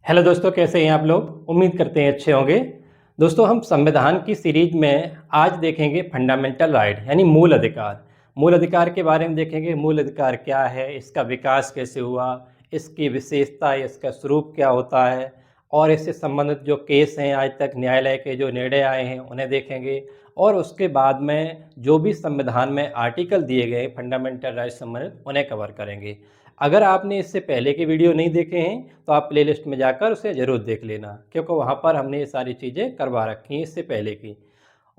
Hello दोस्तों, कैसे हैं आप लोग? उम्मीद करते हैं अच्छे होंगे। दोस्तों, हम संविधान की सीरीज में आज देखेंगे फंडामेंटल राइट यानी मूल अधिकार। मूल अधिकार के बारे में देखेंगे। मूल अधिकार क्या है, इसका विकास कैसे हुआ, इसकी विशेषता, इसका स्वरूप क्या होता है, और इससे संबंधित जो केस हैं, आज तक न्यायालय के जो निर्णय आए हैं उन्हें देखेंगे। और उसके बाद में जो भी संविधान में आर्टिकल दिए गए फंडामेंटल राइट संबंधित उन्हें कवर करेंगे। अगर आपने इससे पहले के वीडियो नहीं देखे हैं तो आप प्लेलिस्ट में जाकर उसे ज़रूर देख लेना, क्योंकि वहाँ पर हमने ये सारी चीज़ें करवा रखी हैं इससे पहले की।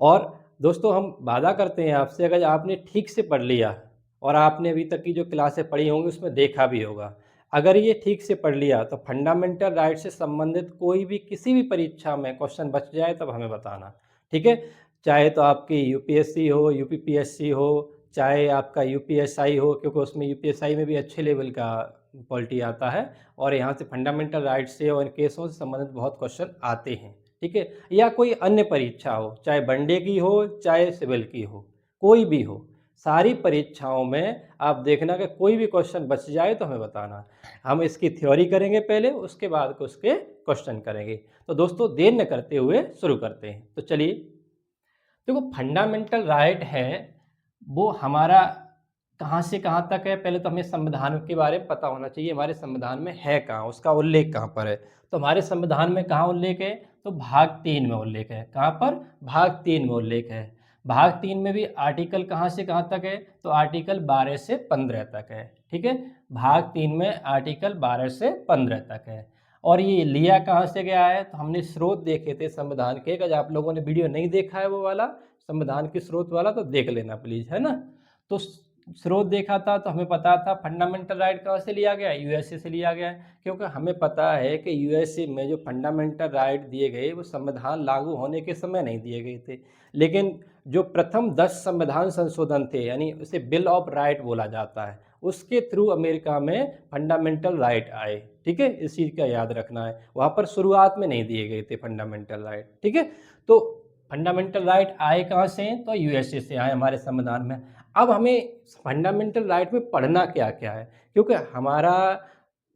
और दोस्तों, हम वादा करते हैं आपसे, अगर आपने ठीक से पढ़ लिया और आपने अभी तक की जो क्लासें पढ़ी होंगी उसमें देखा भी होगा, अगर ये ठीक से पढ़ लिया तो फंडामेंटल राइट से संबंधित कोई भी किसी भी परीक्षा में क्वेश्चन बच जाए तब हमें बताना, ठीक है? चाहे तो आपकी यूपीएससी हो, यूपीपीएससी हो, चाहे आपका यूपीएसआई हो, क्योंकि उसमें यूपीएसआई में भी अच्छे लेवल का पॉलिटी आता है और यहाँ से फंडामेंटल राइट से और केसों से संबंधित बहुत क्वेश्चन आते हैं, ठीक है? या कोई अन्य परीक्षा हो, चाहे वनडे की हो, चाहे सिविल की हो, कोई भी हो, सारी परीक्षाओं में आप देखना कि कोई भी क्वेश्चन बच जाए तो हमें बताना। हम इसकी थ्योरी करेंगे पहले, उसके बाद उसके क्वेश्चन करेंगे। तो दोस्तों, देर न करते हुए शुरू करते हैं। तो चलिए, देखो, फंडामेंटल राइट है वो हमारा कहाँ से कहाँ तक है। पहले तो हमें संविधान के बारे में पता होना चाहिए, हमारे संविधान में है कहाँ, उसका उल्लेख कहाँ पर है। तो हमारे संविधान में कहाँ उल्लेख है? तो भाग 3 में उल्लेख है। कहाँ पर? भाग 3 में उल्लेख है। भाग 3 में भी आर्टिकल कहाँ से कहाँ तक है? तो आर्टिकल 12 से 15 तक है, ठीक है? भाग 3 में आर्टिकल 12 से 15 तक है। और ये लिया कहाँ से गया है? तो हमने स्रोत देखे थे संविधान के। अगर आप लोगों ने वीडियो नहीं देखा है वो वाला संविधान के स्रोत वाला, तो देख लेना प्लीज़, है ना? तो स्रोत देखा था तो हमें पता था फंडामेंटल राइट कहाँ से लिया गया है? यूएसए से लिया गया है, क्योंकि हमें पता है कि यूएसए में जो फंडामेंटल राइट दिए गए वो संविधान लागू होने के समय नहीं दिए गए थे, लेकिन जो प्रथम 10 संविधान संशोधन थे, यानी उसे बिल ऑफ राइट बोला जाता है, उसके थ्रू अमेरिका में फंडामेंटल राइट आए, ठीक है? इस चीज़ का याद रखना है। वहाँ पर शुरुआत में नहीं दिए गए थे फंडामेंटल राइट, ठीक है? तो फंडामेंटल राइट आए कहाँ से हैं? तो यूएसए से आए हमारे संविधान में। अब हमें फंडामेंटल राइट में पढ़ना क्या-क्या है? क्योंकि हमारा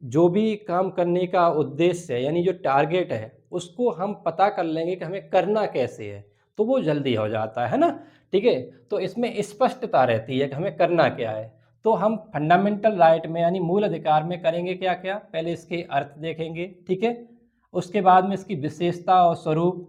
जो भी काम करने का उद्देश्य है, यानी जो टारगेट है, उसको हम पता कर लेंगे कि हमें करना कैसे है, तो वो जल्दी हो जाता है ना? ठीक है? तो इसमें स्पष्टता रहती है कि हमें करना क्या है। तो हम फंडामेंटल राइट में यानी मूल अधिकार में करेंगे क्या-क्या? पहले इसके अर्थ देखेंगे, ठीक है? उसके बाद में इसकी विशेषता और स्वरूप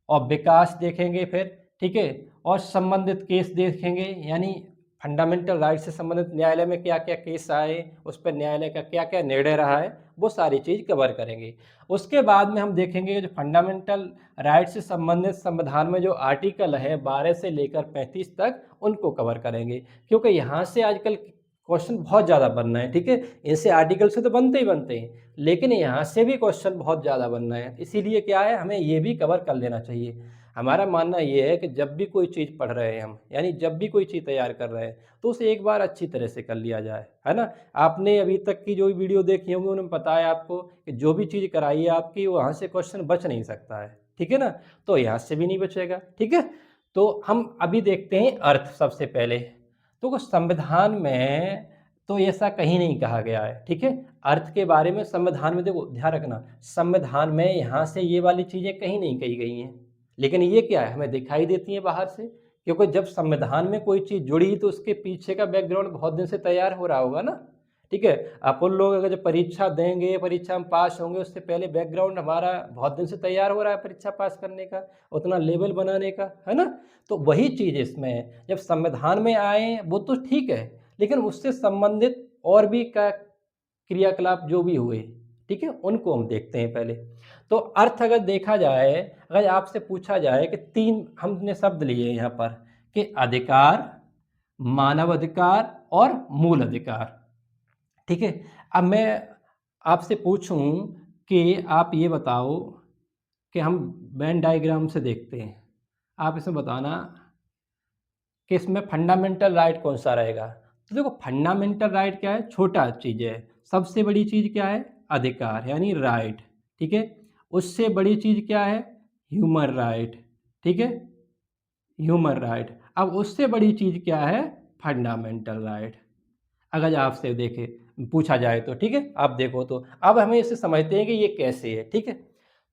और विकास देखेंगे फिर, ठीक है? और संबंधित केस देखेंगे, यानी फंडामेंटल राइट से संबंधित न्यायालय में क्या-क्या केस आए, उस पर न्यायालय का क्या-क्या निर्णय रहा है, वो सारी चीज़ कवर करेंगे। उसके बाद में हम देखेंगे जो फंडामेंटल राइट से संबंधित संविधान में जो आर्टिकल है 12 से लेकर 35 तक, उनको कवर करेंगे। क्योंकि यहाँ से आजकल क्वेश्चन बहुत ज़्यादा बन रहे हैं, ठीक है? इनसे आर्टिकल से तो बनते ही बनते हैं, लेकिन यहाँ से भी क्वेश्चन बहुत ज़्यादा बन रहे हैं। इसीलिए क्या है, हमें ये भी कवर कर लेना चाहिए। हमारा मानना ये है कि जब भी कोई चीज़ पढ़ रहे हैं हम, यानी जब भी कोई चीज़ तैयार कर रहे हैं, तो उसे एक बार अच्छी तरह से कर लिया जाए, है ना? आपने अभी तक की जो भी वीडियो देखी होंगी उन्होंने बताया आपको कि जो भी चीज़ कराई है आपकी, वहाँ से क्वेश्चन बच नहीं सकता है, ठीक है ना? तो यहाँ से भी नहीं बचेगा, ठीक है? तो हम अभी देखते हैं अर्थ सबसे पहले। तो संविधान में तो ऐसा कहीं नहीं कहा गया है, ठीक है? अर्थ के बारे में संविधान में, देखो ध्यान रखना, संविधान में यहाँ से ये वाली चीज़ें कहीं नहीं कही गई हैं। लेकिन ये क्या है, हमें दिखाई देती है बाहर से, क्योंकि जब संविधान में कोई चीज़ जुड़ी तो उसके पीछे का बैकग्राउंड बहुत दिन से तैयार हो रहा होगा ना, ठीक है? अपन लोग अगर जब परीक्षा देंगे, परीक्षा में पास होंगे, उससे पहले बैकग्राउंड हमारा बहुत दिन से तैयार हो रहा है परीक्षा पास करने का, उतना लेवल बनाने का, है ना? तो वही चीज़ इसमें है। जब संविधान में आए वो तो ठीक है, लेकिन उससे संबंधित और भी का क्रियाकलाप जो भी हुए, ठीक है? उनको हम देखते हैं पहले। तो अर्थ अगर देखा जाए, अगर आपसे पूछा जाए कि 3 हमने शब्द लिए यहाँ पर कि अधिकार, मानव अधिकार और मूल अधिकार, ठीक है? अब मैं आपसे पूछूँ कि आप ये बताओ कि हम वेन डायग्राम से देखते हैं। आप इसमें बताना कि इसमें फंडामेंटल राइट कौन-सा रहेगा? तो देखो, फंडामेंटल राइट क्या है? छोटा चीज़ है। सबसे बड़ी चीज़ क्या है? अधिकार यानी राइट, ठीक है? उससे बड़ी चीज़ क्या है? ह्यूमन राइट, ठीक है? Human right. अब उससे बड़ी चीज़ क्या है? Fundamental right. अगर आपसे देखें, पूछा जाए तो, ठीक है। आप देखो तो अब हमें इसे समझते हैं कि ये कैसे है, ठीक है।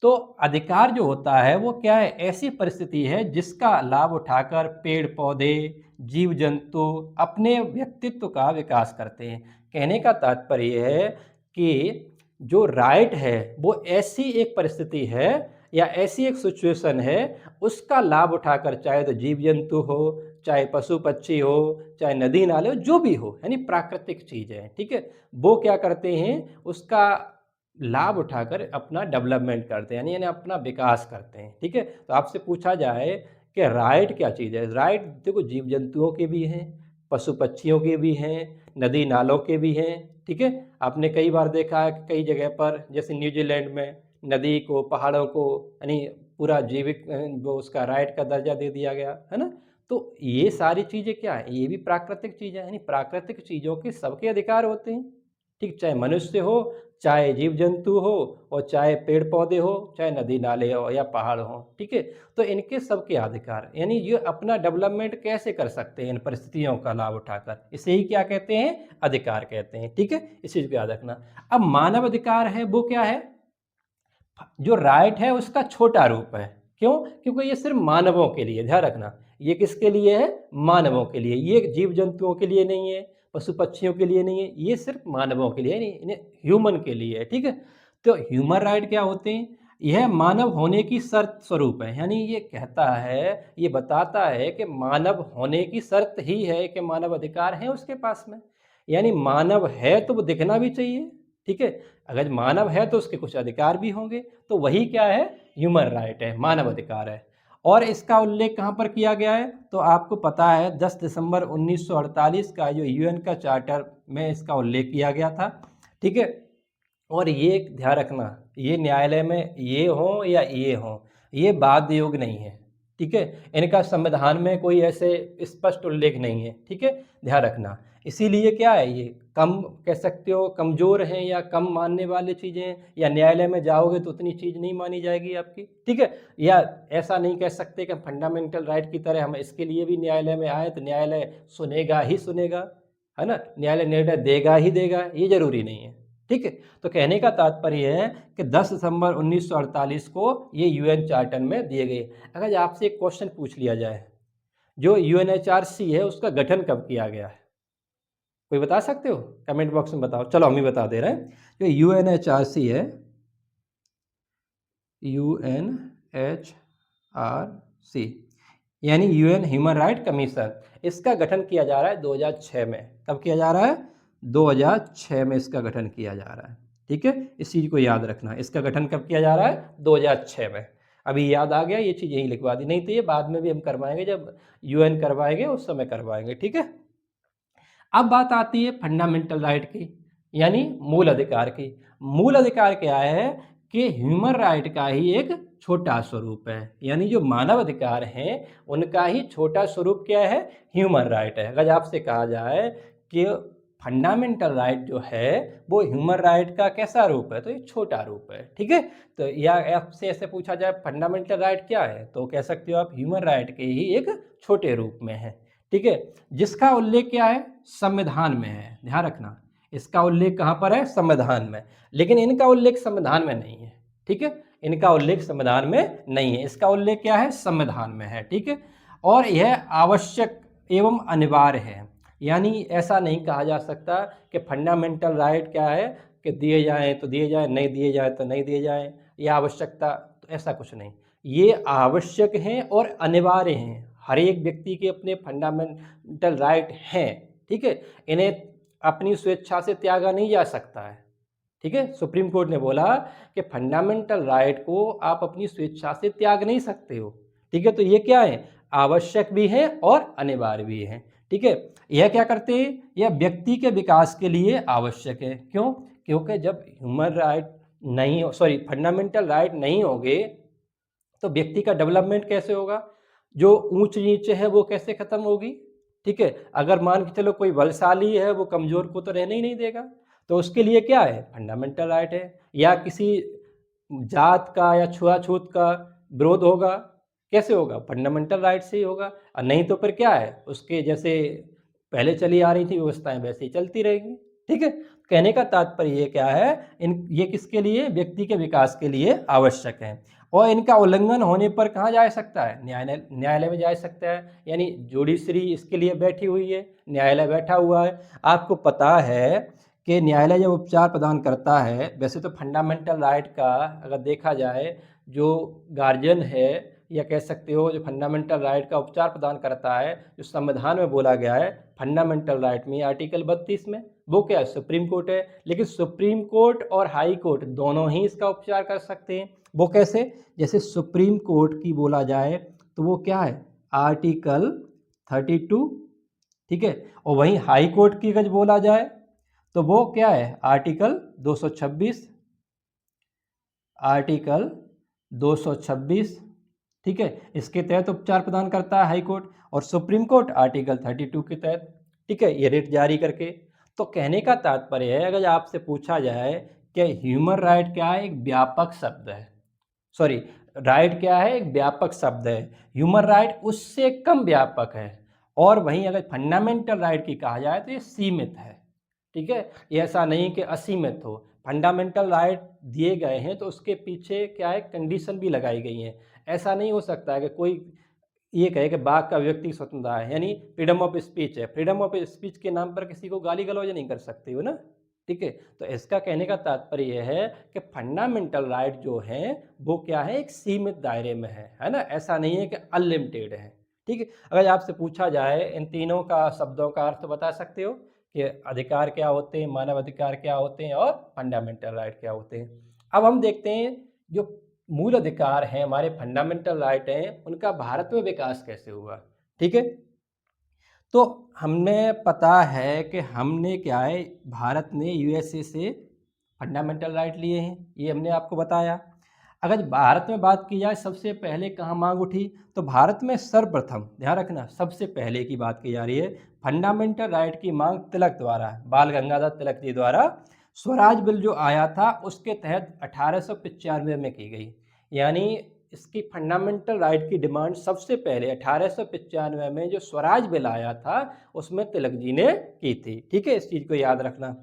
तो अधिकार जो होता है वो क्या है, ऐसी परिस्थिति है जिसका लाभ उठाकर पेड़ पौधे जीव जंतु अपने व्यक्तित्व का विकास करते हैं। कहने का तात्पर्य है कि जो राइट है वो ऐसी एक परिस्थिति है या ऐसी एक सिचुएशन है, उसका लाभ उठाकर चाहे तो जीव जंतु हो, चाहे पशु पक्षी हो, चाहे नदी नाले हो, जो भी हो, यानी प्राकृतिक चीज़ है, ठीक है। वो क्या करते हैं, उसका लाभ उठाकर अपना डेवलपमेंट करते हैं, यानी अपना विकास करते हैं, ठीक है। तो आपसे पूछा जाए कि राइट क्या चीज़ है, राइट देखो जीव जंतुओं के भी हैं, पशु पक्षियों के भी हैं, नदी नालों के भी हैं, ठीक है। आपने कई बार देखा है कि कई जगह पर जैसे न्यूजीलैंड में नदी को पहाड़ों को यानी पूरा जीवित वो उसका राइट का दर्जा दे दिया गया है ना। तो ये सारी चीज़ें क्या है, ये भी प्राकृतिक चीज़ें हैं, यानी प्राकृतिक चीज़ों के सबके अधिकार होते हैं, ठीक। चाहे मनुष्य हो, चाहे जीव जंतु हो, और चाहे पेड़ पौधे हो, चाहे नदी नाले हो या पहाड़ हो, ठीक है। तो इनके सबके अधिकार, यानी ये अपना डेवलपमेंट कैसे कर सकते हैं इन परिस्थितियों का लाभ उठाकर, इसे ही क्या कहते हैं, अधिकार कहते हैं, ठीक है। इस चीज़ को याद रखना। अब मानव अधिकार है वो क्या है, जो राइट है उसका छोटा रूप है। क्यों? क्योंकि ये सिर्फ मानवों के लिए, ध्यान रखना, ये किसके लिए है, मानवों के लिए, ये जीव जंतुओं के लिए नहीं है, पशु पक्षियों के लिए नहीं है, ये सिर्फ मानवों के लिए, यानी ह्यूमन के लिए है, ठीक है। तो ह्यूमन राइट क्या होते हैं, यह मानव होने की शर्त स्वरूप है, यानी ये कहता है, ये बताता है कि मानव होने की शर्त ही है कि मानव अधिकार है उसके पास में, यानी मानव है तो वो दिखना भी चाहिए, ठीक है। अगर मानव है तो उसके कुछ अधिकार भी होंगे, तो वही क्या है, ह्यूमन राइट है, मानव अधिकार है। और इसका उल्लेख कहाँ पर किया गया है, तो आपको पता है 10 दिसंबर 1948 का जो यूएन का चार्टर में इसका उल्लेख किया गया था, ठीक है। और ये ध्यान रखना, ये न्यायालय में ये हो या ये हो, ये बाध्य योग नहीं है, ठीक है। इनका संविधान में कोई ऐसे स्पष्ट उल्लेख नहीं है, ठीक है, ध्यान रखना। इसीलिए क्या है, ये कम कह सकते हो, कमज़ोर हैं या कम मानने वाली चीज़ें, या न्यायालय में जाओगे तो उतनी चीज़ नहीं मानी जाएगी आपकी, ठीक है। या ऐसा नहीं कह सकते कि फंडामेंटल राइट की तरह हम इसके लिए भी न्यायालय में आए तो न्यायालय सुनेगा ही सुनेगा, है ना, न्यायालय निर्णय देगा ही देगा, ये ज़रूरी नहीं है, ठीक है। तो कहने का तात्पर्य है कि 10 दिसंबर 1948 को ये यूएन चार्टर में दिए गए। अगर आपसे एक क्वेश्चन पूछ लिया जाए, जो यूएनएचआरसी है उसका गठन कब किया गया है, कोई बता सकते हो, कमेंट बॉक्स में बताओ। चलो हम ही बता दे रहे हैं, जो यूएनएचआरसी है, यूएनएचआरसी यानी यूएन ह्यूमन राइट कमीशन, इसका गठन किया जा रहा है 2006 में। कब किया जा रहा है, 2006 में इसका गठन किया जा रहा है, ठीक है। इस चीज़ को याद रखना, इसका गठन कब किया जा रहा है, 2006 में। अभी याद आ गया, ये चीज़ यहीं लिखवा दी, नहीं तो ये बाद में भी हम करवाएंगे, जब यूएन करवाएंगे उस समय करवाएंगे, ठीक है। अब बात आती है फंडामेंटल राइट की, यानी मूल अधिकार की। मूल अधिकार क्या है कि ह्यूमन राइट का ही एक छोटा स्वरूप है, यानी जो मानव अधिकार हैं उनका ही छोटा स्वरूप क्या है, ह्यूमन राइट है। अगर आपसे कहा जाए कि फंडामेंटल राइट जो है वो ह्यूमन राइट का कैसा रूप है, तो ये छोटा रूप है, ठीक है। तो या आपसे ऐसे पूछा जाए फंडामेंटल राइट क्या है, तो कह सकते हो आप ह्यूमन राइट के ही एक छोटे रूप में है, ठीक है। जिसका उल्लेख क्या है, संविधान में है, ध्यान रखना, इसका उल्लेख कहाँ पर है, संविधान में। लेकिन इनका उल्लेख संविधान में नहीं है, ठीक है, इनका उल्लेख संविधान में नहीं है, इसका उल्लेख क्या है, संविधान में है, ठीक है। और यह आवश्यक एवं अनिवार्य है, यानी ऐसा नहीं कहा जा सकता कि फंडामेंटल राइट क्या है कि दिए जाएं तो दिए जाएं, नहीं दिए जाएं तो नहीं दिए जाएं, यह आवश्यकता, तो ऐसा कुछ नहीं, ये आवश्यक हैं और अनिवार्य हैं। हर एक व्यक्ति के अपने फंडामेंटल राइट हैं, ठीक है, इन्हें अपनी स्वेच्छा से त्यागा नहीं जा सकता है, ठीक है। सुप्रीम कोर्ट ने बोला कि फंडामेंटल राइट को आप अपनी स्वेच्छा से त्याग नहीं सकते हो, ठीक है। तो ये क्या है, आवश्यक भी है और अनिवार्य भी है, ठीक है। यह क्या करते हैं, यह व्यक्ति के विकास के लिए आवश्यक है। क्यों? क्योंकि जब ह्यूमन राइट नहीं हो, सॉरी, फंडामेंटल राइट नहीं होंगे तो व्यक्ति का डेवलपमेंट कैसे होगा, जो ऊंच नीच है वो कैसे खत्म होगी, ठीक है। अगर मान के चलो कोई बलशाली है वो कमजोर को तो रहने ही नहीं देगा, तो उसके लिए क्या है, फंडामेंटल राइट है। या किसी जात का या छुआछूत का विरोध होगा, कैसे होगा, फंडामेंटल राइट से ही होगा। और नहीं तो फिर क्या है, उसके जैसे पहले चली आ रही थी व्यवस्थाएं वैसे ही चलती रहेंगी, ठीक है। कहने का तात्पर्य ये क्या है, ये किसके लिए, व्यक्ति के विकास के लिए आवश्यक है और इनका उल्लंघन होने पर कहाँ जा सकता है, न्यायालय में जा सकता है। यानी जुडिशरी इसके लिए बैठी हुई है, न्यायालय बैठा हुआ है। आपको पता है कि न्यायालय जब उपचार प्रदान करता है, वैसे तो फंडामेंटल राइट का अगर देखा जाए, जो गार्जियन है या कह सकते हो जो फंडामेंटल राइट का उपचार प्रदान करता है, जो संविधान में बोला गया है फंडामेंटल राइट में, आर्टिकल 32 में, वो क्या है, सुप्रीम कोर्ट है। लेकिन सुप्रीम कोर्ट और हाई कोर्ट दोनों ही इसका उपचार कर सकते हैं। वो कैसे, जैसे सुप्रीम कोर्ट की बोला जाए तो वो क्या है, आर्टिकल 32, ठीक है। और वहीं हाई कोर्ट की अगर बोला जाए तो वो क्या है, आर्टिकल 226, आर्टिकल 226, ठीक है। इसके तहत उपचार प्रदान करता है हाई कोर्ट, और सुप्रीम कोर्ट आर्टिकल 32 के तहत, ठीक है, ये रेट जारी करके। तो कहने का तात्पर्य है, अगर आपसे पूछा जाए कि ह्यूमन राइट क्या है, एक व्यापक शब्द है, सॉरी, राइट क्या है, एक व्यापक शब्द है, ह्यूमन राइट उससे कम व्यापक है। और वहीं अगर फंडामेंटल राइट की कहा जाए तो ये सीमित है, ठीक है। ये ऐसा नहीं कि असीमित हो। फंडामेंटल राइट दिए गए हैं तो उसके पीछे क्या है, कंडीशन भी लगाई गई हैं। ऐसा नहीं हो सकता है कि कोई ये कहे कि बाघ का व्यक्ति स्वतंत्रता है, यानी फ्रीडम ऑफ स्पीच है, फ्रीडम ऑफ स्पीच के नाम पर किसी को गाली गलौज नहीं कर सकते हो ना, ठीक है। तो इसका कहने का तात्पर्य यह है कि फंडामेंटल राइट जो हैं वो क्या है, एक सीमित दायरे में है ना, ऐसा नहीं है कि अनलिमिटेड है, ठीक है। अगर आपसे पूछा जाए इन तीनों का शब्दों का अर्थ बता सकते हो कि अधिकार क्या होते हैं, मानव अधिकार क्या होते हैं और फंडामेंटल राइट क्या होते हैं। अब हम देखते हैं जो मूल अधिकार हैं, हमारे फंडामेंटल राइट हैं, उनका भारत में विकास कैसे हुआ, ठीक है। तो हमें पता है कि हमने क्या है, भारत ने यूएसए से फंडामेंटल राइट लिए हैं, ये हमने आपको बताया। अगर भारत में बात की जाए सबसे पहले कहाँ मांग उठी, तो भारत में सर्वप्रथम, ध्यान रखना, सबसे पहले की बात की जा रही है, फंडामेंटल राइट की मांग तिलक द्वारा, बाल गंगाधर तिलक जी द्वारा स्वराज बिल जो आया था उसके तहत 1895 में की गई। यानी इसकी फंडामेंटल राइट की डिमांड सबसे पहले 1895 में जो स्वराज बिल आया था उसमें तिलक जी ने की थी, ठीक है, इस चीज़ को याद रखना।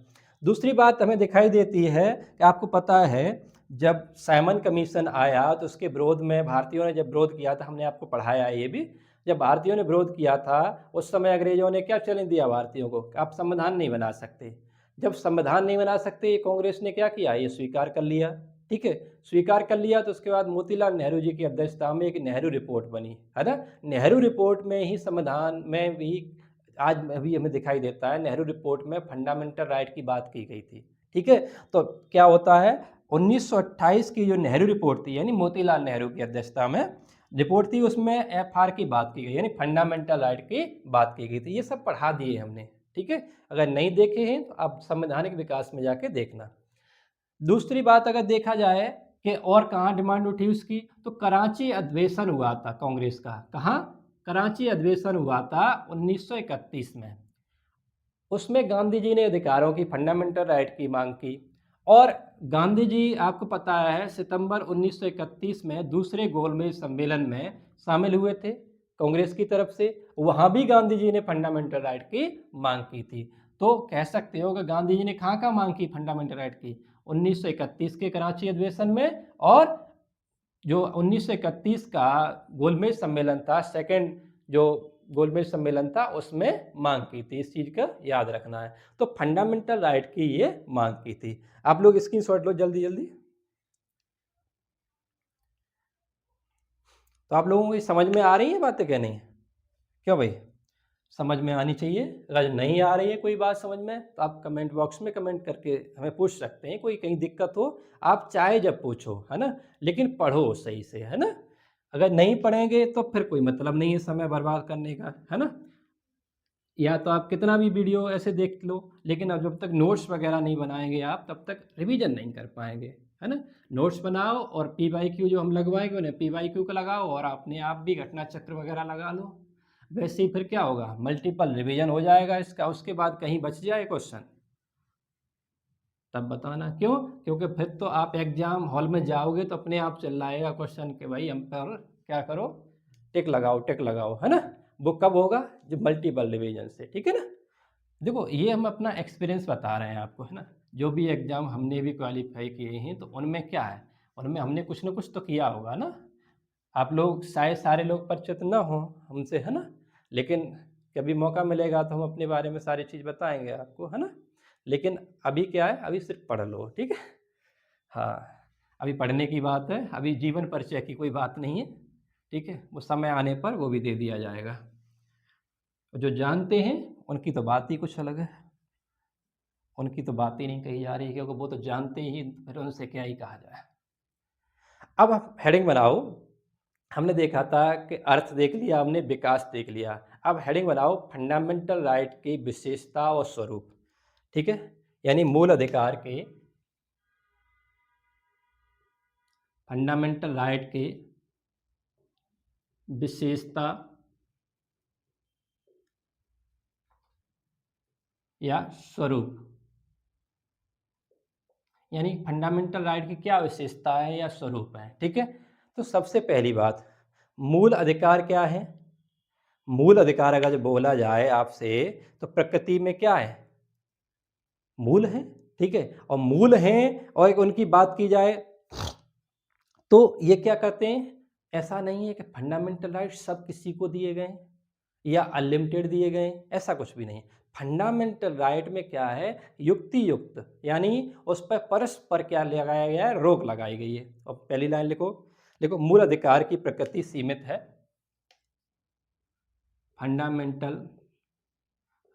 दूसरी बात हमें दिखाई देती है कि आपको पता है जब साइमन कमीशन आया तो उसके विरोध में भारतीयों ने जब विरोध किया था, हमने आपको पढ़ाया है ये भी, जब भारतीयों ने विरोध किया था उस समय अंग्रेजों ने क्या चैलेंज दिया भारतीयों को, आप संविधान नहीं बना सकते। जब संविधान नहीं बना सकते, कांग्रेस ने क्या किया, ये स्वीकार कर लिया, ठीक है। स्वीकार कर लिया तो उसके बाद मोतीलाल नेहरू जी की अध्यक्षता में एक नेहरू रिपोर्ट बनी, है ना। नेहरू रिपोर्ट में ही संविधान में भी आज भी हमें दिखाई देता है, नेहरू रिपोर्ट में फंडामेंटल राइट की बात की गई थी, ठीक है। तो क्या होता है, 1928 की जो नेहरू रिपोर्ट थी, यानी मोतीलाल नेहरू की अध्यक्षता में रिपोर्ट थी, उसमें एफआर की बात की गई, यानी फंडामेंटल राइट की बात की गई थी। ये सब पढ़ा दिए हमने, ठीक है। अगर नहीं देखे हैं तो आप संवैधानिक विकास में जाके देखना। दूसरी बात अगर देखा जाए कि और कहाँ डिमांड उठी उसकी, तो कराची अधिवेशन हुआ था कांग्रेस का, कहाँ, कराची अधिवेशन हुआ था 1931 में। उसमें गांधी जी ने अधिकारों की, फंडामेंटल राइट की मांग की। और गांधी जी आपको पता है सितंबर 1931 में दूसरे गोलमेज सम्मेलन में शामिल हुए थे कांग्रेस की तरफ से, वहाँ भी गांधी जी ने फंडामेंटल राइट की मांग की थी। तो कह सकते हो कि गांधी जी ने कहाँ कहाँ मांग की फंडामेंटल राइट की, 1931 के कराची अधिवेशन में, और जो 1931 का गोलमेज सम्मेलन था, सेकंड जो गोलमेज सम्मेलन था, उसमें मांग की थी। इस चीज़ का याद रखना है। तो फंडामेंटल राइट की ये मांग की थी। आप लोग स्क्रीनशॉट लो जल्दी जल्दी। तो आप लोगों को समझ में आ रही है बातें, क्या नहीं, क्यों भाई, समझ में आनी चाहिए। अगर नहीं आ रही है कोई बात समझ में तो आप कमेंट बॉक्स में कमेंट करके हमें पूछ सकते हैं, कोई कहीं दिक्कत हो आप चाहे जब पूछो, है ना, लेकिन पढ़ो सही से, है ना। अगर नहीं पढ़ेंगे तो फिर कोई मतलब नहीं है समय बर्बाद करने का, है ना। या तो आप कितना भी वीडियो ऐसे देख लो, लेकिन अब जब तक नोट्स वगैरह नहीं बनाएंगे आप, तब तक रिवीजन नहीं कर पाएंगे, है ना। नोट्स बनाओ और पी वाई क्यू जो हम लगवाएंगे उन्हें पी वाई क्यू का लगाओ, और अपने आप भी घटना चक्र वगैरह लगा लो। वैसे ही फिर क्या होगा, मल्टीपल रिवीजन हो जाएगा इसका, उसके बाद कहीं बच जाए क्वेश्चन तब बताना। क्यों, क्योंकि फिर तो आप एग्जाम हॉल में जाओगे तो अपने आप चल आएगा क्वेश्चन के भाई हम पर क्या करो, टिक लगाओ टिक लगाओ, है ना। वो कब होगा, जब मल्टीपल रिवीजन से, ठीक है ना। देखो ये हम अपना एक्सपीरियंस बता रहे हैं आपको, है ना? जो भी एग्ज़ाम हमने भी क्वालिफ़ाई किए हैं, तो उनमें क्या है, उनमें हमने कुछ न कुछ तो किया होगा ना? आप लोग शायद सारे लोग परिचित ना हों हमसे, है ना? लेकिन कभी मौका मिलेगा तो हम अपने बारे में सारी चीज़ बताएँगे आपको, है ना? लेकिन अभी क्या है, अभी सिर्फ़ पढ़ लो, ठीक है? हाँ, अभी पढ़ने की बात है, अभी जीवन परिचय की कोई बात नहीं है, ठीक है? वो समय आने पर वो भी दे दिया जाएगा। जो जानते हैं, उनकी तो बात ही कुछ अलग है। उनकी तो बात ही नहीं कही जा रही, क्योंकि वो तो जानते ही, फिर उनसे क्या ही कहा जाए। अब आप हेडिंग बनाओ। हमने देखा था कि अर्थ देख लिया हमने, विकास देख लिया। अब हेडिंग बनाओ फंडामेंटल राइट की विशेषता और स्वरूप, ठीक है? यानी मूल अधिकार के, फंडामेंटल राइट के विशेषता या स्वरूप। यानी फंडामेंटल राइट की क्या विशेषता है या स्वरूप है, ठीक है? तो सबसे पहली बात, मूल अधिकार क्या है? मूल अधिकार अगर जब बोला जाए आपसे, तो प्रकृति में क्या है? मूल हैं, ठीक है? और मूल हैं और एक उनकी बात की जाए, तो ये क्या करते हैं? ऐसा नहीं है कि फंडामेंटल राइट सब किसी को दिए गए हैं या अनलिमिटेड दिए गए हैं, ऐसा कुछ भी नहीं। फंडामेंटल राइट में क्या है? युक्ति युक्त, यानी उस पर परस्पर क्या लगाया गया है? रोक लगाई गई है। और पहली लाइन लिखो, देखो मूल अधिकार की प्रकृति सीमित है। फंडामेंटल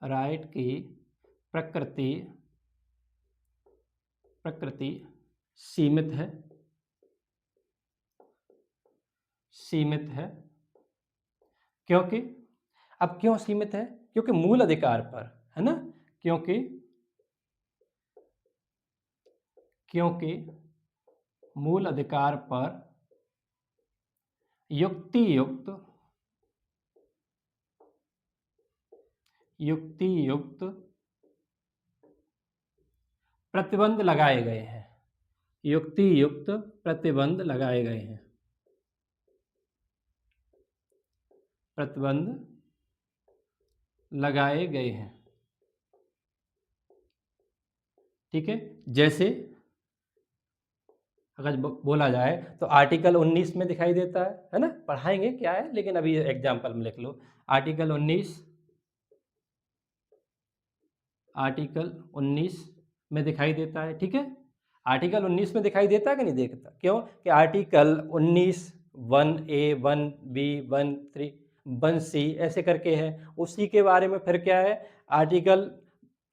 राइट की प्रकृति प्रकृति सीमित है, सीमित है। क्योंकि, अब क्यों सीमित है? क्योंकि मूल अधिकार पर, है ना? क्योंकि क्योंकि मूल अधिकार पर युक्ति युक्त, युक्ति युक्त प्रतिबंध लगाए गए हैं। युक्ति युक्त प्रतिबंध लगाए गए हैं। प्रतिबंध लगाए गए हैं, ठीक है? जैसे अगर बोला जाए तो आर्टिकल 19 में दिखाई देता है ना? पढ़ाएंगे क्या है, लेकिन अभी एग्जाम्पल में लिख लो। आर्टिकल 19, आर्टिकल 19 में दिखाई देता है, ठीक है? आर्टिकल 19 में दिखाई देता है कि नहीं देता? क्यों? कि आर्टिकल 19 1A 1B 1 3 1C ऐसे करके है। उसी के बारे में फिर क्या है, आर्टिकल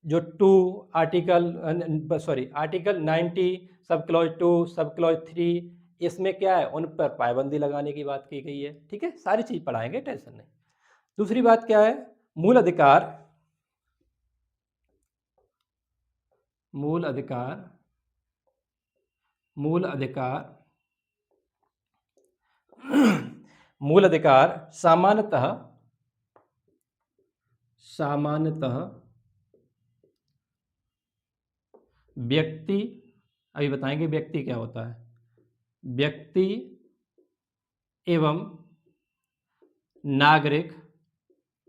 जो 2, article 90 sub clause 2 sub clause 3, इसमें क्या है, उन पर पाबंदी लगाने की बात की गई है, ठीक है? सारी चीज़ पढ़ाएंगे, टेंशन नहीं। दूसरी बात क्या है? मूल अधिकार, मूल अधिकार, मूल अधिकार मूल अधिकार सामान्यतः, सामान्यतः व्यक्ति, अभी बताएंगे व्यक्ति क्या होता है, व्यक्ति एवं नागरिक,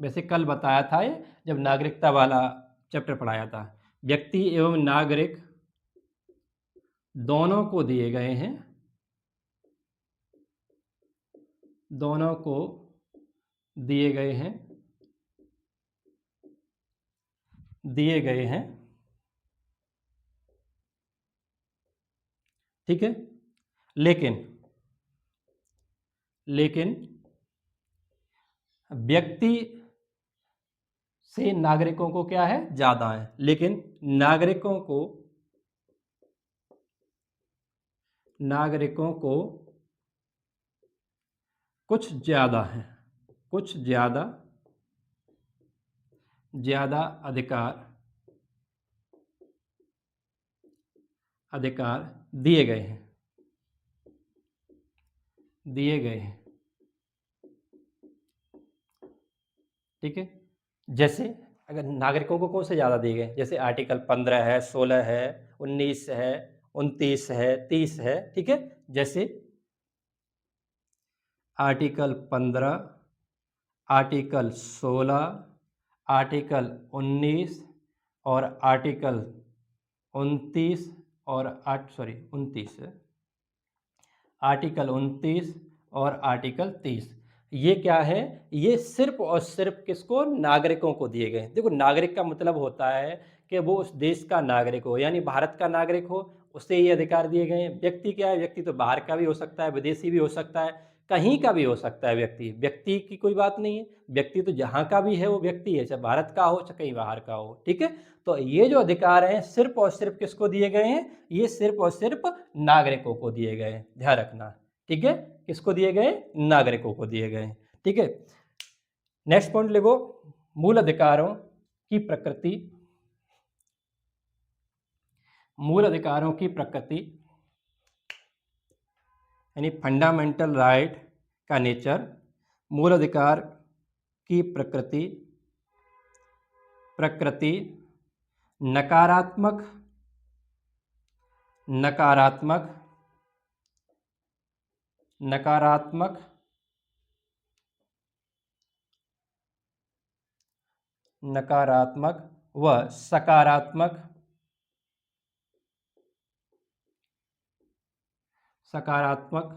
वैसे कल बताया था ये, जब नागरिकता वाला चैप्टर पढ़ाया था। व्यक्ति एवं नागरिक दोनों को दिए गए हैं, दोनों को दिए गए हैं, दिए गए हैं, ठीक है? लेकिन, लेकिन व्यक्ति से नागरिकों को क्या है, ज़्यादा है, लेकिन नागरिकों को, नागरिकों को कुछ ज़्यादा है, कुछ ज़्यादा, ज़्यादा अधिकार, अधिकार दिए गए हैं, दिए गए हैं, ठीक है? जैसे अगर नागरिकों को कौन से ज़्यादा दिए गए, जैसे आर्टिकल 15 है, 16 है, 19 है, 29 है, 30 है, ठीक है? जैसे आर्टिकल 15, आर्टिकल 16, आर्टिकल 19, और आर्टिकल 29 और 29 है, आर्टिकल 29 और आर्टिकल 30। ये क्या है? ये सिर्फ और सिर्फ किसको? नागरिकों को दिए गए। देखो, नागरिक का मतलब होता है कि वो उस देश का नागरिक हो, यानी भारत का नागरिक हो, उससे ये अधिकार दिए गए हैं। व्यक्ति क्या है? व्यक्ति तो बाहर का भी हो सकता है, विदेशी भी हो सकता है, कहीं का भी हो सकता है व्यक्ति। व्यक्ति की कोई बात नहीं है, व्यक्ति तो जहाँ का भी है वो व्यक्ति है, चाहे भारत का हो चाहे कहीं बाहर का हो। ठीक है, तो ये जो अधिकार हैं सिर्फ और सिर्फ किसको दिए गए हैं? ये सिर्फ और सिर्फ नागरिकों को दिए गए हैं, ध्यान रखना। ठीक है, किसको दिए गए? नागरिकों को दिए गए। ठीक है, नेक्स्ट पॉइंट लिखो, मूल अधिकारों की प्रकृति। मूल अधिकारों की प्रकृति यानी फंडामेंटल राइट का नेचर। मूल अधिकार की प्रकृति, नकारात्मक, नकारात्मक, नकारात्मक, नकारात्मक व सकारात्मक, सकारात्मक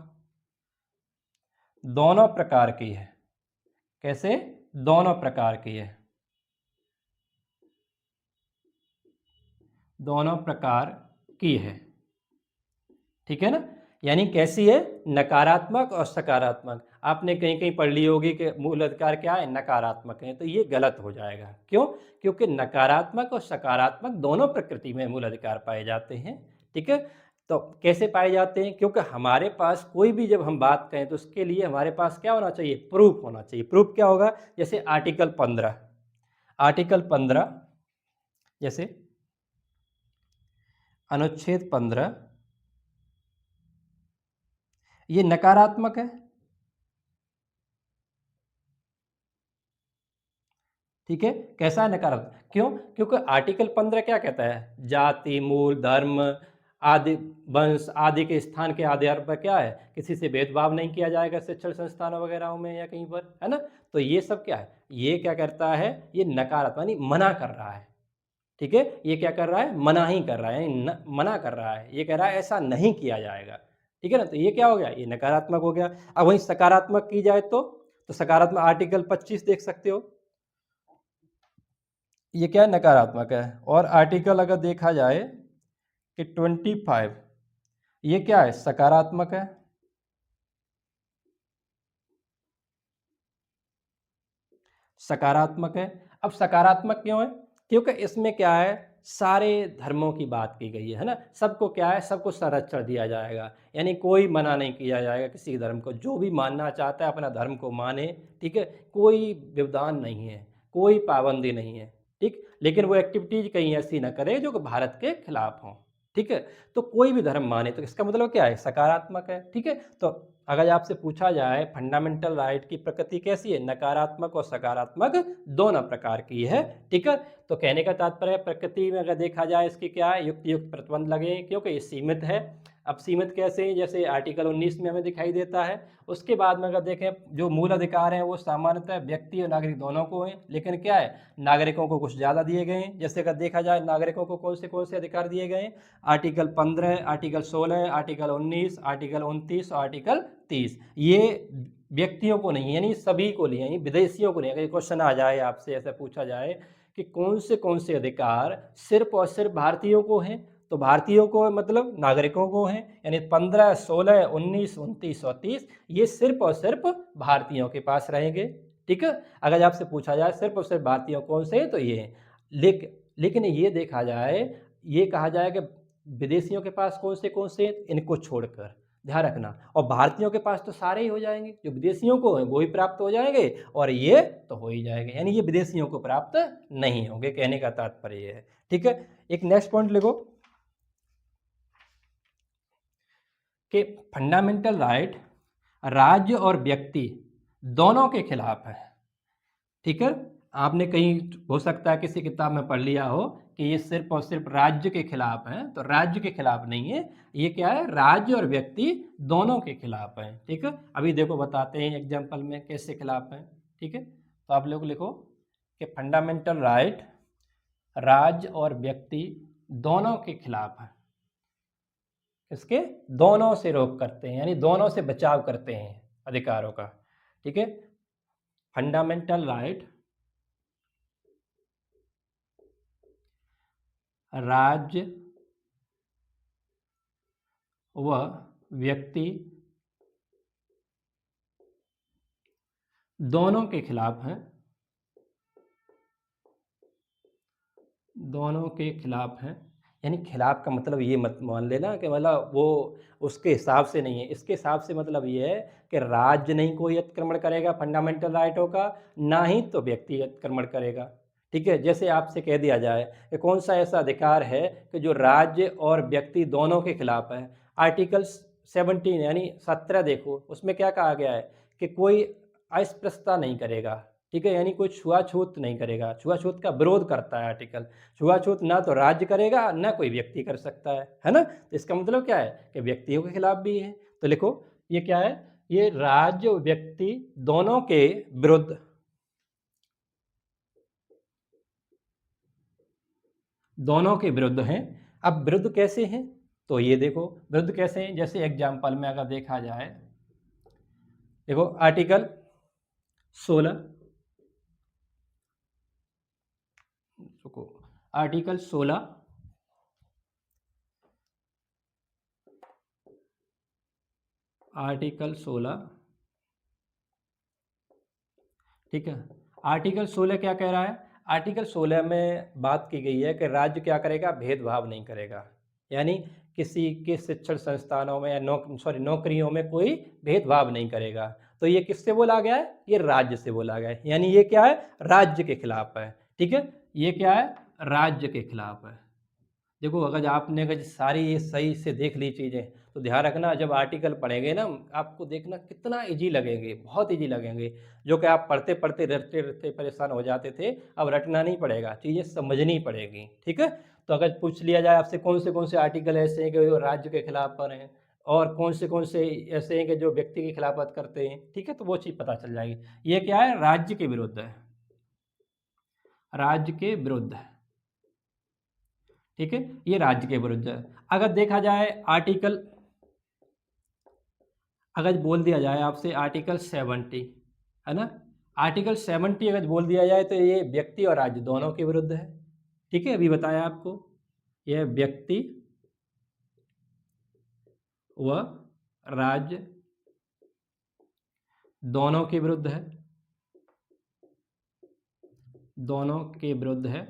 दोनों प्रकार की है। कैसे? दोनों प्रकार की है, दोनों प्रकार की है। ठीक है ना? यानी कैसी है? नकारात्मक और सकारात्मक। आपने कहीं कहीं पढ़ ली होगी कि मूल अधिकार क्या है? नकारात्मक है, तो ये गलत हो जाएगा। क्यों? क्योंकि नकारात्मक और सकारात्मक दोनों प्रकृति में मूल अधिकार पाए जाते हैं। ठीक है, तो कैसे पाए जाते हैं? क्योंकि हमारे पास कोई भी जब हम बात करें तो उसके लिए हमारे पास क्या होना चाहिए? प्रूफ होना चाहिए। प्रूफ क्या होगा? जैसे आर्टिकल 15, आर्टिकल 15 जैसे अनुच्छेद 15, ये नकारात्मक है। ठीक है, कैसा है? नकारात्मक। क्यों? क्योंकि आर्टिकल 15 क्या कहता है? जाति, मूल, धर्म आदि, वंश आदि के स्थान के आधार पर क्या है? किसी से भेदभाव नहीं किया जाएगा शिक्षण संस्थानों वगैरह में या कहीं पर, है ना? तो ये सब क्या है? ये क्या करता है? ये नकारात्मक यानी मना कर रहा है। ठीक है, ये क्या कर रहा है? मना ही कर रहा है, यानी मना कर रहा है। ये कह रहा है ऐसा नहीं किया जाएगा। ठीक है ना? तो ये क्या हो गया? ये नकारात्मक हो गया। अब वहीं सकारात्मक की जाए तो सकारात्मक आर्टिकल 25 देख सकते हो, ये क्या है? नकारात्मक है। और आर्टिकल अगर देखा जाए कि 25, ये क्या है? सकारात्मक है। सकारात्मक है। अब सकारात्मक क्यों है? क्योंकि इसमें क्या है? सारे धर्मों की बात की गई है ना? सबको क्या है? सबको संरक्षण दिया जाएगा, यानी कोई मना नहीं किया जाएगा किसी धर्म को। जो भी मानना चाहता है अपना धर्म को माने। ठीक है, कोई व्यवधान नहीं है, कोई पाबंदी नहीं है। ठीक, लेकिन वो एक्टिविटीज कहीं ऐसी ना करे जो कि भारत के खिलाफ हों। ठीक है, तो कोई भी धर्म माने तो इसका मतलब क्या है? सकारात्मक है। ठीक है, तो अगर आपसे पूछा जाए फंडामेंटल राइट की प्रकृति कैसी है? नकारात्मक और सकारात्मक दोनों प्रकार की है। ठीक है, तो कहने का तात्पर्य प्रकृति में अगर देखा जाए इसकी क्या है? युक्त युक्त प्रतिबंध लगे, क्योंकि ये सीमित है। अब सीमित कैसे? जैसे आर्टिकल 19 में हमें दिखाई देता है। उसके बाद में अगर देखें, जो मूल अधिकार हैं वो सामान्यतः व्यक्ति और नागरिक दोनों को हैं, लेकिन क्या है? नागरिकों को कुछ ज़्यादा दिए गए हैं। जैसे अगर देखा जाए नागरिकों को कौन से अधिकार दिए गए हैं? आर्टिकल 15, आर्टिकल 16, आर्टिकल 19, आर्टिकल 29 और आर्टिकल 30। ये व्यक्तियों को नहीं, यानी सभी को लिए, यानी विदेशियों को नहीं। अगर क्वेश्चन आ जाए आपसे, ऐसा पूछा जाए कि कौन से अधिकार सिर्फ और सिर्फ भारतीयों को हैं, तो भारतीयों को मतलब नागरिकों को हैं, यानी 15, 16, 19, 29 और 30 ये सिर्फ और सिर्फ भारतीयों के पास रहेंगे। ठीक है, अगर आपसे पूछा जाए सिर्फ और सिर्फ भारतीयों कौन से हैं, तो ये हैं। लेकिन ये देखा जाए, ये कहा जाए कि विदेशियों के पास कौन से इनको छोड़कर, ध्यान रखना। और भारतीयों के पास तो सारे ही हो जाएंगे, जो विदेशियों को हैं वो ही प्राप्त हो जाएंगे, और ये तो हो ही जाएंगे, यानी ये विदेशियों को प्राप्त नहीं होंगे, कहने का तात्पर्य ये है। ठीक है, एक नेक्स्ट पॉइंट लिखो कि फंडामेंटल राइट राज्य और व्यक्ति दोनों के खिलाफ है। ठीक है, आपने कहीं हो सकता है किसी किताब में पढ़ लिया हो कि ये सिर्फ और सिर्फ राज्य के खिलाफ है, तो राज्य के खिलाफ नहीं है, ये क्या है? राज्य और व्यक्ति दोनों के खिलाफ है। ठीक है, अभी देखो बताते हैं एग्जाम्पल में कैसे खिलाफ है। ठीक है, तो आप लोग लिखो कि फंडामेंटल राइट राज्य और व्यक्ति दोनों के खिलाफ है, इसके दोनों से रोक करते हैं, यानी दोनों से बचाव करते हैं अधिकारों का। ठीक है, फंडामेंटल राइट राज्य व व्यक्ति दोनों के खिलाफ हैं, दोनों के खिलाफ हैं। यानी खिलाफ का मतलब ये मत मान लेना कि मतलब वो उसके हिसाब से नहीं है, इसके हिसाब से मतलब ये है कि राज्य नहीं कोई अतिक्रमण करेगा फंडामेंटल राइटों का, ना ही तो व्यक्ति अतिक्रमण करेगा। ठीक है, जैसे आपसे कह दिया जाए कि कौन सा ऐसा अधिकार है कि जो राज्य और व्यक्ति दोनों के खिलाफ है। आर्टिकल 17 यानी 17 देखो, उसमें क्या कहा गया है कि कोई अस्पृश्यता नहीं करेगा। ठीक है, यानी कोई छुआछूत नहीं करेगा, छुआछूत का विरोध करता है आर्टिकल। छुआछूत ना तो राज्य करेगा ना कोई व्यक्ति कर सकता है ना। तो इसका मतलब क्या है कि व्यक्तियों के खिलाफ भी है। तो लिखो ये क्या है, ये राज्य व्यक्ति दोनों के विरुद्ध, दोनों के विरुद्ध हैं। अब विरुद्ध कैसे हैं, तो ये देखो विरुद्ध कैसे हैं। जैसे एग्जाम्पल में अगर देखा जाए, देखो आर्टिकल 16, आर्टिकल 16 आर्टिकल 16, ठीक है। आर्टिकल 16 क्या कह रहा है, आर्टिकल 16 में बात की गई है कि राज्य क्या करेगा, भेदभाव नहीं करेगा। यानी किसी के शिक्षण संस्थानों में या नौकरियों में कोई भेदभाव नहीं करेगा। तो ये किससे बोला गया है, ये राज्य से बोला गया है। यानी ये क्या है, राज्य के खिलाफ है। ठीक है, ये क्या है, राज्य के खिलाफ है। देखो अगर आपने अगर सारी ये सही से देख ली चीज़ें, तो ध्यान रखना जब आर्टिकल पढ़ेंगे ना, आपको देखना कितना इजी लगेंगे, बहुत इजी लगेंगे। जो कि आप पढ़ते पढ़ते रटते रटते परेशान हो जाते थे, अब रटना नहीं पड़ेगा, चीज़ें समझनी पड़ेगी। ठीक है, तो अगर पूछ लिया जाए आपसे कौन से आर्टिकल ऐसे हैं कि जो राज्य के खिलाफ पर हैं, और कौन से ऐसे हैं कि जो व्यक्ति के खिलाफ करते हैं, ठीक है, तो वो चीज़ पता चल जाएगी। ये क्या है, राज्य के विरुद्ध है, राज्य के विरुद्ध है। ठीक है, ये राज्य के विरुद्ध है। अगर देखा जाए आर्टिकल, अगर बोल दिया जाए आपसे आर्टिकल 70, है ना, आर्टिकल 70 अगर बोल दिया जाए तो ये व्यक्ति और राज्य दोनों के विरुद्ध है। ठीक है, अभी बताया आपको, यह व्यक्ति व राज्य दोनों के विरुद्ध है, दोनों के विरुद्ध है।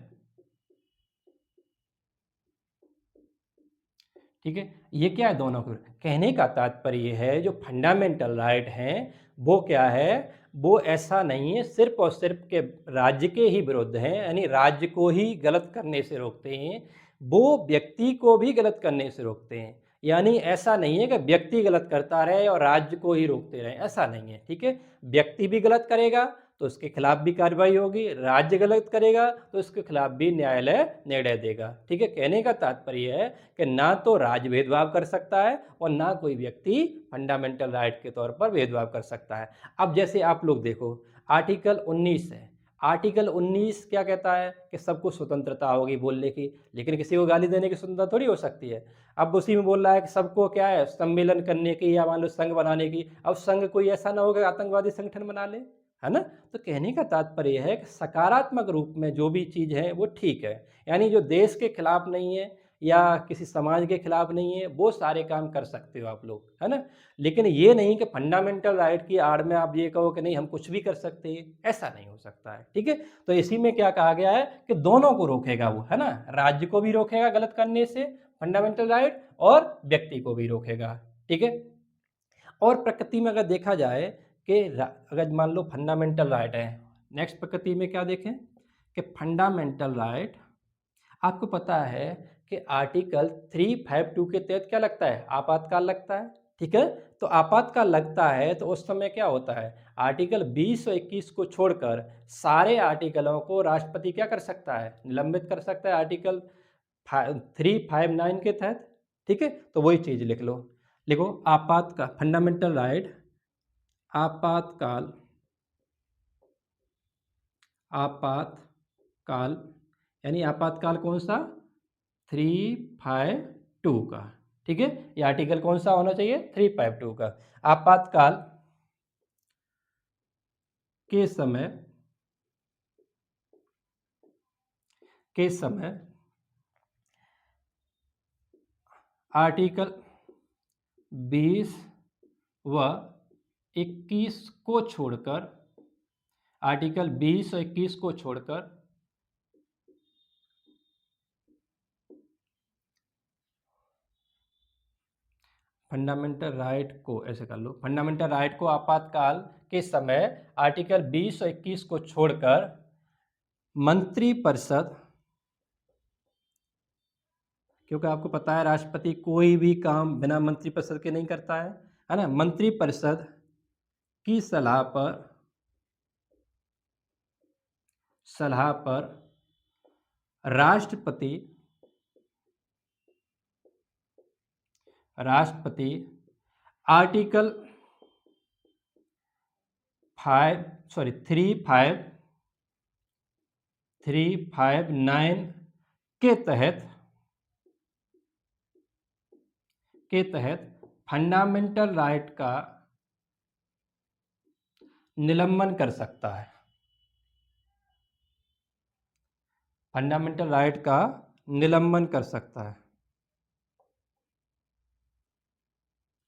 ठीक है, ये क्या है, दोनों को कहने का तात्पर्य ये है जो फंडामेंटल राइट हैं वो क्या है, वो ऐसा नहीं है सिर्फ और सिर्फ के राज्य के ही विरुद्ध हैं, यानी राज्य को ही गलत करने से रोकते हैं, वो व्यक्ति को भी गलत करने से रोकते हैं। यानी ऐसा नहीं है कि व्यक्ति गलत करता रहे और राज्य को ही रोकते रहे, ऐसा नहीं है। ठीक है, व्यक्ति भी गलत करेगा तो उसके खिलाफ भी कार्रवाई होगी, राज्य गलत करेगा तो उसके खिलाफ भी न्यायालय निर्णय देगा। ठीक है, कहने का तात्पर्य है कि ना तो राज्य भेदभाव कर सकता है और ना कोई व्यक्ति फंडामेंटल राइट के तौर पर भेदभाव कर सकता है। अब जैसे आप लोग देखो आर्टिकल 19 है, आर्टिकल 19 क्या कहता है कि सबको स्वतंत्रता होगी बोलने की, लेकिन किसी को गाली देने की स्वतंत्रता थोड़ी हो सकती है। अब उसी में बोल रहा है कि सबको क्या है, सम्मेलन करने की या मान लो संघ बनाने की। अब संघ कोई ऐसा ना हो कि आतंकवादी संगठन बना ले, है ना। तो कहने का तात्पर्य है कि सकारात्मक रूप में जो भी चीज़ है वो ठीक है, यानी जो देश के खिलाफ नहीं है या किसी समाज के खिलाफ नहीं है वो सारे काम कर सकते हो आप लोग, है ना। लेकिन ये नहीं कि फंडामेंटल राइट की आड़ में आप ये कहो कि नहीं हम कुछ भी कर सकते हैं, ऐसा नहीं हो सकता है। ठीक है, तो इसी में क्या कहा गया है कि दोनों को रोकेगा वो, है ना, राज्य को भी रोकेगा गलत करने से फंडामेंटल राइट, और व्यक्ति को भी रोकेगा। ठीक है, और प्रकृति में अगर देखा जाए कि अगर मान लो फंडामेंटल राइट है, नेक्स्ट प्रकृति में क्या देखें कि फंडामेंटल राइट, आपको पता है कि आर्टिकल 352 के तहत क्या लगता है, आपातकाल लगता है। ठीक है, तो आपातकाल लगता है तो उस समय क्या होता है, आर्टिकल 20 और 21 को छोड़कर सारे आर्टिकलों को राष्ट्रपति क्या कर सकता है, निलंबित कर सकता है आर्टिकल 359 के तहत। ठीक है, तो वही चीज़ लिख लो, लिखो आपातकाल, फंडामेंटल राइट, आपातकाल, आपातकाल यानी आपातकाल कौन सा, 352 का। ठीक है, ये आर्टिकल कौन सा होना चाहिए, 352 का। आपातकाल के समय आर्टिकल 20 व 21 को छोड़कर, आर्टिकल 20 और 21 को छोड़कर फंडामेंटल राइट को, ऐसे कर लो, फंडामेंटल राइट को आपातकाल के समय आर्टिकल 20 और 21 को छोड़कर मंत्रिपरिषद, क्योंकि आपको पता है राष्ट्रपति कोई भी काम बिना मंत्रिपरिषद के नहीं करता है ना। मंत्रिपरिषद की सलाह पर राष्ट्रपति आर्टिकल 359 के तहत फंडामेंटल राइट का निलंबन कर सकता है। फंडामेंटल राइट का निलंबन कर सकता है,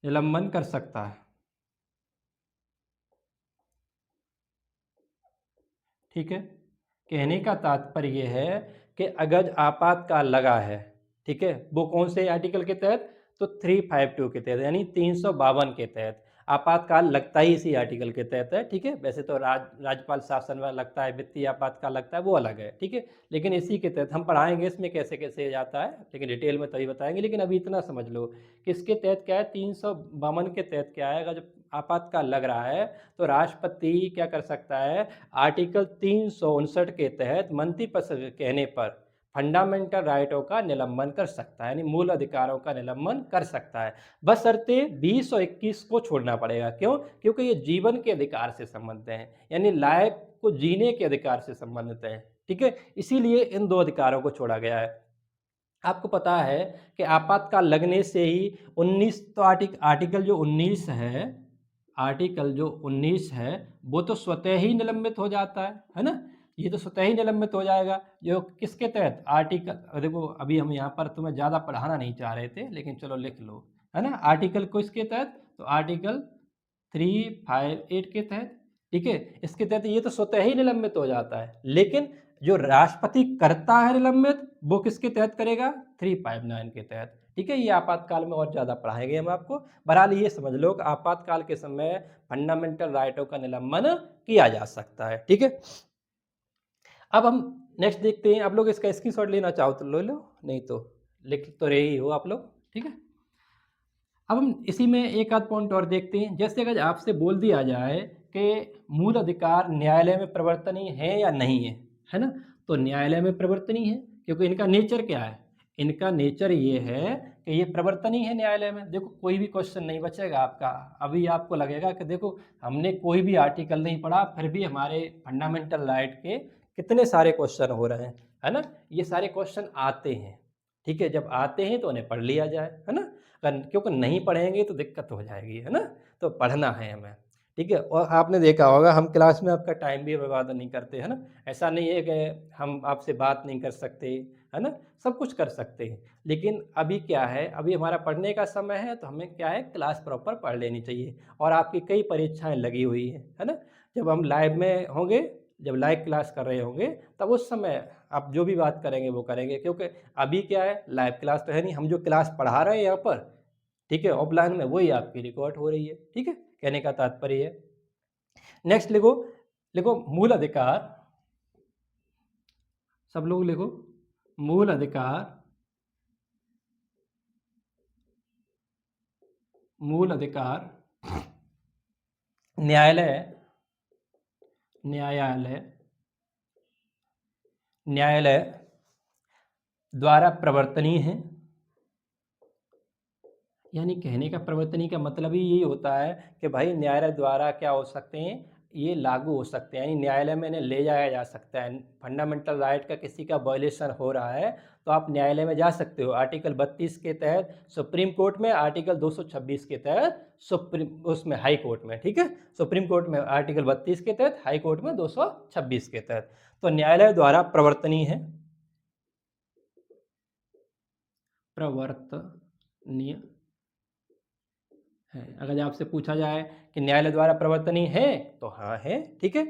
निलंबन कर सकता है। ठीक है, कहने का तात्पर्य यह है कि अगर आपातकाल लगा है, ठीक है, वो कौन से आर्टिकल के तहत, तो 352 के तहत, यानी 352 के तहत आपातकाल लगता ही इसी आर्टिकल के तहत है। ठीक है, वैसे तो राज्यपाल शासन वाला लगता है, वित्तीय आपातकाल लगता है, वो अलग है। ठीक है, लेकिन इसी के तहत हम पढ़ाएंगे इसमें कैसे कैसे जाता है, लेकिन डिटेल में तभी बताएंगे। लेकिन अभी इतना समझ लो कि इसके तहत क्या है, 352 के तहत क्या है, अगर जब आपातकाल लग रहा है तो राष्ट्रपति क्या कर सकता है, आर्टिकल 359 के तहत मंत्रिपरिषद के कहने पर फंडामेंटल राइटों का निलंबन कर सकता है, यानी मूल अधिकारों का निलंबन कर सकता है। बशर्ते 20 और 21 को छोड़ना पड़ेगा। क्यों? क्योंकि ये जीवन के अधिकार से संबंधित हैं, यानी लाइफ को जीने के अधिकार से संबंधित है। ठीक है, इसीलिए इन दो अधिकारों को छोड़ा गया है। आपको पता है कि आपातकाल लगने से ही 19, तो आर्टिकल जो 19 है, आर्टिकल जो 19 है वो तो स्वतः ही निलंबित हो जाता है ना। ये तो स्वतः ही निलंबित हो जाएगा, जो किसके तहत, आर्टिकल, देखो अभी हम यहाँ पर तुम्हें ज़्यादा पढ़ाना नहीं चाह रहे थे, लेकिन चलो लिख लो, है ना। आर्टिकल को इसके तहत, तो आर्टिकल 358 के तहत। ठीक है, इसके तहत ये तो स्वतः ही निलंबित हो जाता है, लेकिन जो राष्ट्रपति करता है निलंबित, वो किसके तहत करेगा, 359 के तहत। ठीक है, ये आपातकाल में और ज़्यादा पढ़ाएंगे हम आपको। बहरहाल ये समझ लो कि आपातकाल के समय फंडामेंटल राइटों का निलंबन किया जा सकता है। ठीक है, अब हम नेक्स्ट देखते हैं। आप लोग इसका स्क्रीनशॉट लेना चाहो तो ले लो, नहीं तो लिख तो रहे ही हो आप लोग। ठीक है, अब हम इसी में एक आध पॉइंट और देखते हैं। जैसे अगर आपसे बोल दिया जाए कि मूल अधिकार न्यायालय में प्रवर्तनीय है या नहीं है ना, तो न्यायालय में प्रवर्तनीय है, क्योंकि इनका नेचर क्या है, इनका नेचर ये है कि ये प्रवर्तनीय है न्यायालय में। देखो कोई भी क्वेश्चन नहीं बचेगा आपका। अभी आपको लगेगा कि देखो हमने कोई भी आर्टिकल नहीं पढ़ा, फिर भी हमारे फंडामेंटल राइट के कितने सारे क्वेश्चन हो रहे हैं, है ना। ये सारे क्वेश्चन आते हैं। ठीक है, जब आते हैं तो उन्हें पढ़ लिया जाए, है ना, क्योंकि नहीं पढ़ेंगे तो दिक्कत हो जाएगी, है ना। तो पढ़ना है हमें। ठीक है, और आपने देखा होगा हम क्लास में आपका टाइम भी बर्बाद नहीं करते, है ना। ऐसा नहीं है कि हम आपसे बात नहीं कर सकते, है ना, सब कुछ कर सकते हैं। लेकिन अभी क्या है, अभी हमारा पढ़ने का समय है, तो हमें क्या है, क्लास प्रॉपर पढ़ लेनी चाहिए। और आपकी कई परीक्षाएं लगी हुई हैं, है ना। जब हम लाइव में होंगे, जब लाइव क्लास कर रहे होंगे, तब उस समय आप जो भी बात करेंगे वो करेंगे। क्योंकि अभी क्या है, लाइव क्लास तो है नहीं, हम जो क्लास पढ़ा रहे हैं यहाँ पर, ठीक है, ऑफलाइन में, वही आपकी रिकॉर्ड हो रही है। ठीक है, कहने का तात्पर्य है। नेक्स्ट लिखो, लिखो मूल अधिकार, सब लोग लिखो, मूल अधिकार, मूल अधिकार न्यायालय, न्यायालय, न्यायालय द्वारा प्रवर्तनीय है। यानी कहने का प्रवर्तनीय का मतलब ही यही होता है कि भाई न्यायालय द्वारा क्या हो सकते हैं, ये लागू हो सकते हैं, यानी न्यायालय में इन्हें ले जाया जा सकता है। फंडामेंटल राइट का किसी का वायलेशन हो रहा है तो आप न्यायालय में जा सकते हो। आर्टिकल 32 के तहत सुप्रीम कोर्ट में, आर्टिकल 226 के तहत उसमें हाई कोर्ट में, ठीक है। सुप्रीम कोर्ट में आर्टिकल 32 के तहत, हाई कोर्ट में 226 के तहत। तो न्यायालय द्वारा प्रवर्तनीय है, प्रवर्तनीय है। अगर आपसे पूछा जाए कि न्यायालय द्वारा प्रवर्तनीय है तो हाँ है, ठीक है।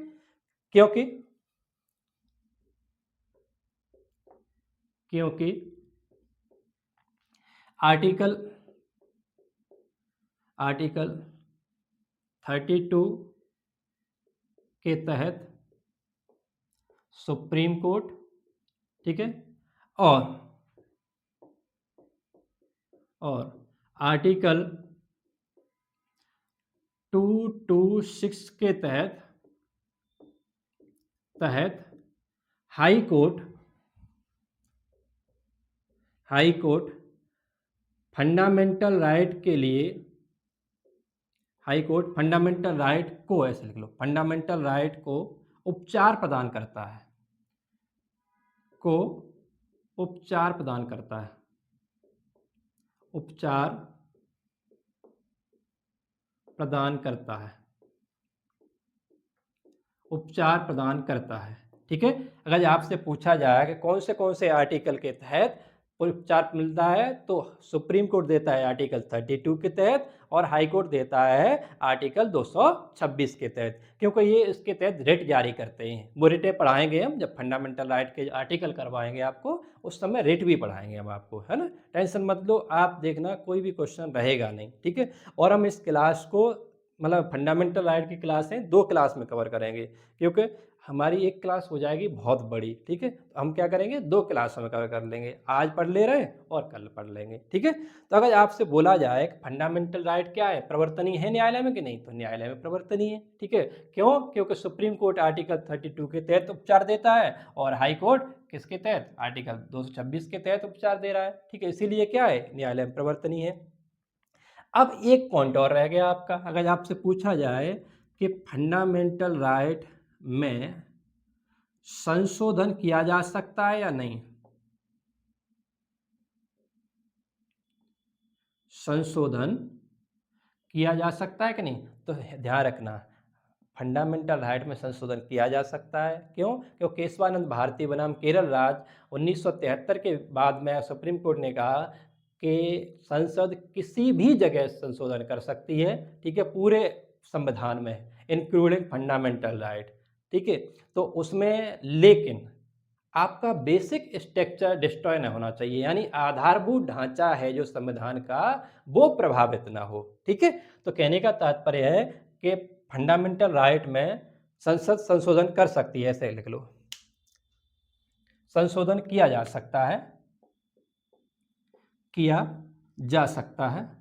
क्योंकि क्योंकि आर्टिकल 32 के तहत सुप्रीम कोर्ट, ठीक है, और आर्टिकल 226 के तहत हाई कोर्ट फंडामेंटल राइट के लिए, हाई कोर्ट फंडामेंटल राइट को, ऐसे लिख लो, फंडामेंटल राइट को उपचार प्रदान करता है, उपचार प्रदान करता है, उपचार प्रदान करता है, उपचार प्रदान करता है, ठीक है। अगर आपसे पूछा जाए कि कौन से आर्टिकल के तहत उपचार मिलता है तो सुप्रीम कोर्ट देता है आर्टिकल 32 के तहत और हाई कोर्ट देता है आर्टिकल 226 के तहत, क्योंकि ये इसके तहत रिट जारी करते हैं। वो रिटें पढ़ाएंगे हम जब फंडामेंटल राइट के आर्टिकल करवाएंगे आपको, उस समय रिट भी पढ़ाएंगे हम आपको, है ना। टेंशन मत लो, आप देखना कोई भी क्वेश्चन रहेगा नहीं, ठीक है। और हम इस क्लास को, मतलब फंडामेंटल राइट की क्लास है, 2 क्लास में कवर करेंगे, क्योंकि हमारी एक क्लास हो जाएगी बहुत बड़ी, ठीक है। तो हम क्या करेंगे, 2 क्लासों में कवर कर लेंगे, आज पढ़ ले रहे हैं और कल पढ़ लेंगे, ठीक है। तो अगर आपसे बोला जाए कि फंडामेंटल राइट क्या है, प्रवर्तनीय है न्यायालय में कि नहीं, तो न्यायालय में प्रवर्तनीय है, ठीक है। क्यों? क्योंकि सुप्रीम कोर्ट आर्टिकल 32 के तहत उपचार देता है और हाई कोर्ट किसके तहत, आर्टिकल 226 के तहत उपचार दे रहा है, ठीक है। इसीलिए क्या है, न्यायालय में प्रवर्तनीय है। अब एक पॉइंट और रह गया आपका, अगर आपसे पूछा जाए कि फंडामेंटल राइट में संशोधन किया जा सकता है या नहीं, संशोधन किया जा सकता है कि नहीं, तो ध्यान रखना, फंडामेंटल राइट में संशोधन किया जा सकता है। क्यों? क्योंकि केशवानंद भारती बनाम केरल राज्य 1973 के बाद में सुप्रीम कोर्ट ने कहा कि संसद किसी भी जगह संशोधन कर सकती है, ठीक है, पूरे संविधान में, इंक्लूडिंग फंडामेंटल राइट, ठीक है। तो उसमें लेकिन आपका बेसिक स्ट्रक्चर डिस्ट्रॉय ना होना चाहिए, यानी आधारभूत ढांचा है जो संविधान का, वो प्रभावित ना हो, ठीक है। तो कहने का तात्पर्य है कि फंडामेंटल राइट में संसद संशोधन कर सकती है, ऐसे लिख लो, संशोधन किया जा सकता है, किया जा सकता है,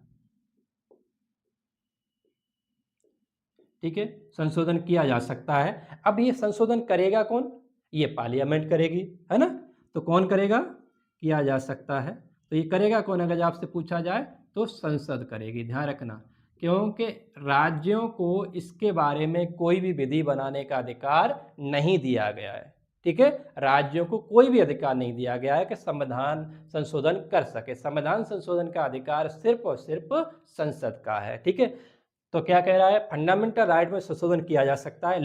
ठीक है, संशोधन किया जा सकता है। अब ये संशोधन करेगा कौन, ये पार्लियामेंट करेगी, है ना। तो कौन करेगा, किया जा सकता है, तो ये करेगा कौन, अगर आपसे पूछा जाए तो संसद करेगी, ध्यान रखना। क्योंकि राज्यों को इसके बारे में कोई भी विधि बनाने का अधिकार नहीं दिया गया है, ठीक है। राज्यों को कोई भी अधिकार नहीं दिया गया है कि संविधान संशोधन कर सके। संविधान संशोधन का अधिकार सिर्फ और सिर्फ संसद का है, ठीक है। तो क्या कह रहा है, फंडामेंटल राइट में संशोधन किया जा सकता है,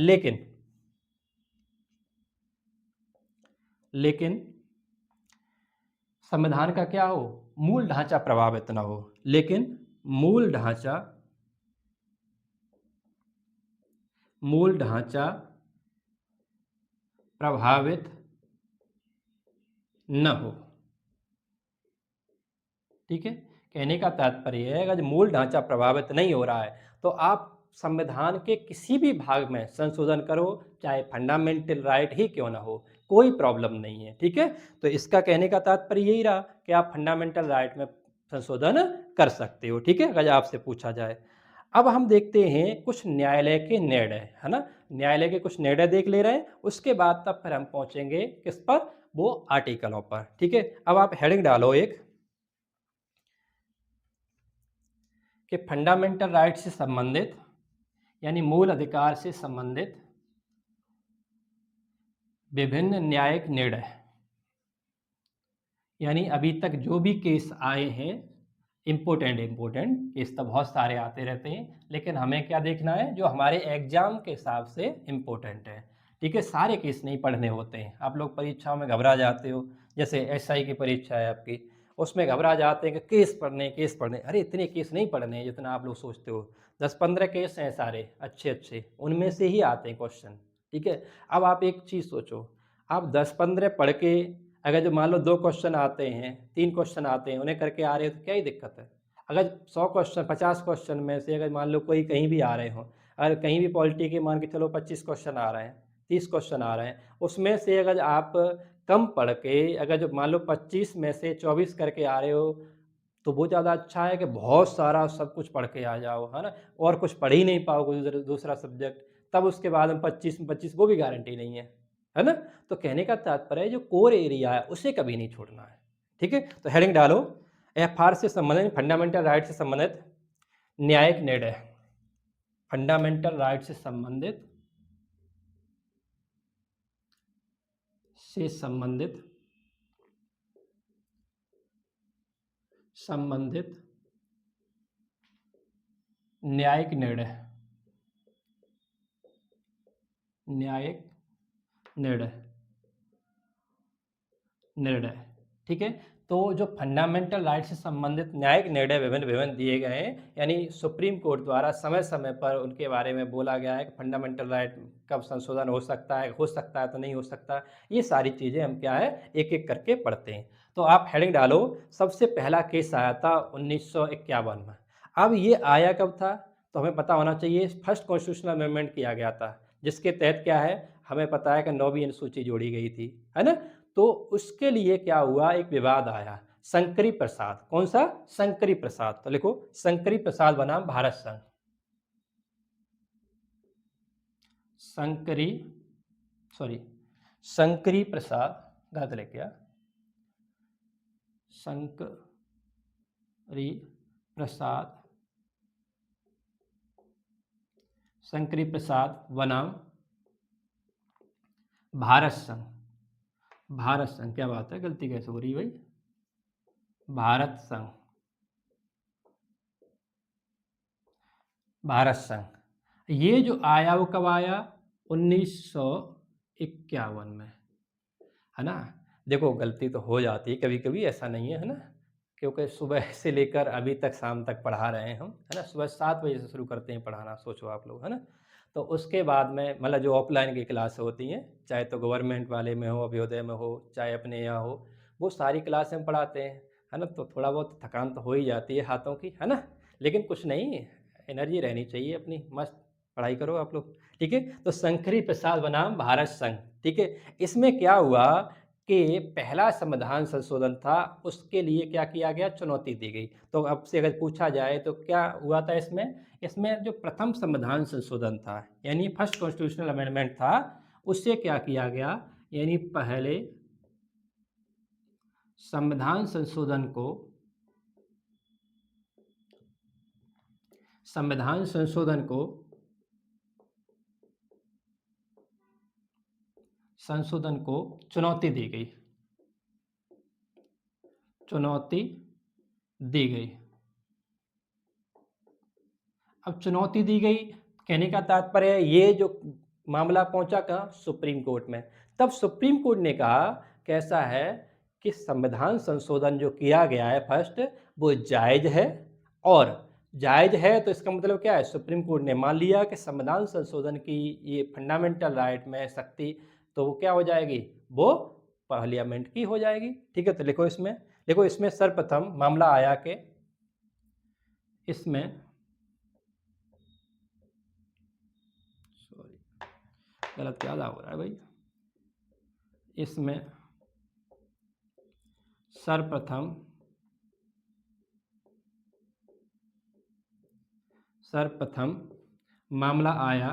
लेकिन संविधान का क्या हो, मूल ढांचा प्रभावित ना हो, लेकिन मूल ढांचा प्रभावित न हो, ठीक है। कहने का तात्पर्य है, अगर मूल ढांचा प्रभावित नहीं हो रहा है तो आप संविधान के किसी भी भाग में संशोधन करो, चाहे फंडामेंटल राइट ही क्यों ना हो, कोई प्रॉब्लम नहीं है, ठीक है। तो इसका कहने का तात्पर्य यही रहा कि आप फंडामेंटल राइट में संशोधन कर सकते हो, ठीक है, अगर आपसे पूछा जाए। अब हम देखते हैं कुछ न्यायालय के निर्णय, है ना। न्यायालय के कुछ निर्णय देख ले रहे हैं, उसके बाद तब फिर हम पहुंचेंगे किस पर, वो आर्टिकलों पर, ठीक है। अब आप हेडिंग डालो एक, कि फंडामेंटल राइट से संबंधित यानी मूल अधिकार से संबंधित विभिन्न न्यायिक निर्णय, यानी अभी तक जो भी केस आए हैं इम्पोर्टेंट केस तो बहुत सारे आते रहते हैं, लेकिन हमें क्या देखना है जो हमारे एग्जाम के हिसाब से इम्पोर्टेंट है। ठीक है, सारे केस नहीं पढ़ने होते हैं। आप लोग परीक्षाओं में घबरा जाते हो, जैसे एसआई की परीक्षा है आपकी, उसमें घबरा जाते हैं कि केस पढ़ने। अरे इतने केस नहीं पढ़ने हैं जितना आप लोग सोचते हो। 10-15 केस हैं सारे अच्छे, उनमें से ही आते हैं क्वेश्चन। ठीक है, अब आप एक चीज़ सोचो, आप 10-15 पढ़ के अगर जो मान लो 2 क्वेश्चन आते हैं, 3 क्वेश्चन आते हैं, उन्हें करके आ रहे हो तो क्या ही दिक्कत है। अगर 100 क्वेश्चन 50 क्वेश्चन में से अगर मान लो कोई कहीं भी आ रहे हो, अगर कहीं भी पॉलिटी के मान के चलो 25 क्वेश्चन आ रहे हैं, 30 क्वेश्चन आ रहे हैं, उसमें से अगर आप कम पढ़ के अगर जो मान लो 25 में से 24 करके आ रहे हो, तो वो ज़्यादा अच्छा है कि बहुत सारा सब कुछ पढ़ के आ जाओ, है ना? और कुछ पढ़ ही नहीं पाओगे दूसरा सब्जेक्ट, तब उसके बाद में 25 में 25 वो भी गारंटी नहीं है ना? तो कहने का तात्पर्य है जो कोर एरिया है उसे कभी नहीं छोड़ना है। ठीक है, तो हेडिंग डालो, एफआर से संबंधित फंडामेंटल राइट से संबंधित न्यायिक निर्णय, फंडामेंटल राइट से संबंधित न्यायिक निर्णय। ठीक है, तो जो फंडामेंटल राइट से संबंधित न्यायिक निर्णय विभिन्न दिए गए हैं, यानी सुप्रीम कोर्ट द्वारा समय समय पर उनके बारे में बोला गया है कि फंडामेंटल राइट कब संशोधन हो सकता है तो नहीं हो सकता। ये सारी चीज़ें हम क्या है एक एक करके पढ़ते हैं। तो आप हेडिंग डालो, सबसे पहला केस आया था 1951 में। अब ये आया कब था, तो हमें पता होना चाहिए, फर्स्ट कॉन्स्टिट्यूशनल अमेंडमेंट किया गया था, जिसके तहत क्या है हमें पता है कि 9वीं अनुसूची जोड़ी गई थी, है ना? तो उसके लिए क्या हुआ, एक विवाद आया, शंकरी प्रसाद। कौन सा? शंकरी प्रसाद। तो लिखो शंकरी प्रसाद बनाम भारत संघ। शंकरी प्रसाद, गलत लिख गया, शंकरी प्रसाद बनाम भारत संघ। क्या बात है, गलती कैसे हो रही भाई, भारत संघ। ये जो आया वो कब आया, 1951 में, है ना? देखो गलती तो हो जाती है कभी कभी, ऐसा नहीं है ना? क्योंकि सुबह से लेकर अभी तक शाम तक पढ़ा रहे हैं हम, है ना? सुबह 7 बजे से शुरू करते हैं पढ़ाना, सोचो आप लोग, है ना? तो उसके बाद में मतलब जो ऑफलाइन की क्लास होती हैं, चाहे तो गवर्नमेंट वाले में हो, अभ्योदय में हो, चाहे अपने यहाँ हो, वो सारी क्लास हम पढ़ाते हैं, है ना? तो थोड़ा बहुत थकान तो हो ही जाती है हाथों की, है ना? लेकिन कुछ नहीं, एनर्जी रहनी चाहिए अपनी, मस्त पढ़ाई करो आप लोग। ठीक है, तो शंकरी प्रसाद बनाम भारत संघ। ठीक है, इसमें क्या हुआ कि पहला संविधान संशोधन था, उसके लिए क्या किया गया, चुनौती दी गई। तो अब से अगर पूछा जाए तो क्या हुआ था इसमें जो प्रथम संविधान संशोधन था, यानी फर्स्ट कॉन्स्टिट्यूशनल अमेंडमेंट था, उससे क्या किया गया, यानी पहले संविधान संशोधन को चुनौती दी गई। अब चुनौती दी गई, कहने का तात्पर्य है ये जो मामला पहुंचा कहाँ, सुप्रीम कोर्ट में। तब सुप्रीम कोर्ट ने कहा कैसा है कि संविधान संशोधन जो किया गया है फर्स्ट, वो जायज है। और जायज है तो इसका मतलब क्या है, सुप्रीम कोर्ट ने मान लिया कि संविधान संशोधन की ये फंडामेंटल राइट में शक्ति, तो वो क्या हो जाएगी, वो पार्लियामेंट की हो जाएगी। ठीक है, तो देखो इसमें सर्वप्रथम मामला आया कि इसमें गलत क्या हो रहा है भाई, इसमें सर्वप्रथम मामला आया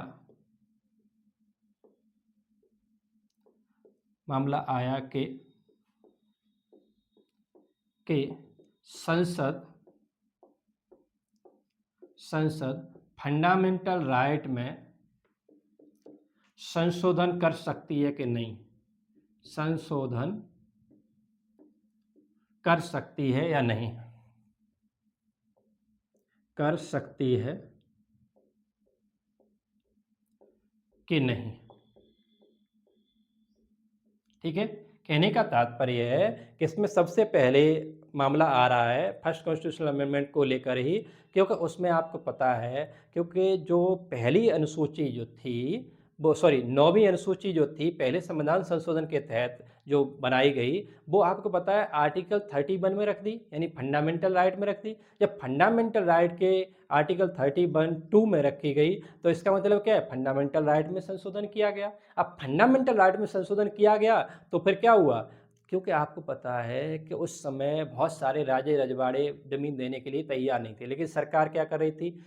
कि संसद फंडामेंटल राइट में संशोधन कर सकती है कि नहीं, संशोधन कर सकती है या नहीं, कर सकती है कि नहीं। ठीक है, कहने का तात्पर्य है कि इसमें सबसे पहले मामला आ रहा है फर्स्ट कॉन्स्टिट्यूशनल अमेंडमेंट को लेकर ही, क्योंकि उसमें आपको पता है, क्योंकि जो पहली अनुसूची जो थी वो नौवीं अनुसूची जो थी पहले संविधान संशोधन के तहत जो बनाई गई, वो आपको पता है आर्टिकल 31 में रख दी, यानी फंडामेंटल राइट में रख दी। जब फंडामेंटल राइट के आर्टिकल 31(2) में रखी गई, तो इसका मतलब क्या है, फंडामेंटल राइट में संशोधन किया गया। अब फंडामेंटल राइट में संशोधन किया गया तो फिर क्या हुआ, क्योंकि आपको पता है कि उस समय बहुत सारे राजे रजवाड़े जमीन देने के लिए तैयार नहीं थे, लेकिन सरकार क्या कर रही थी,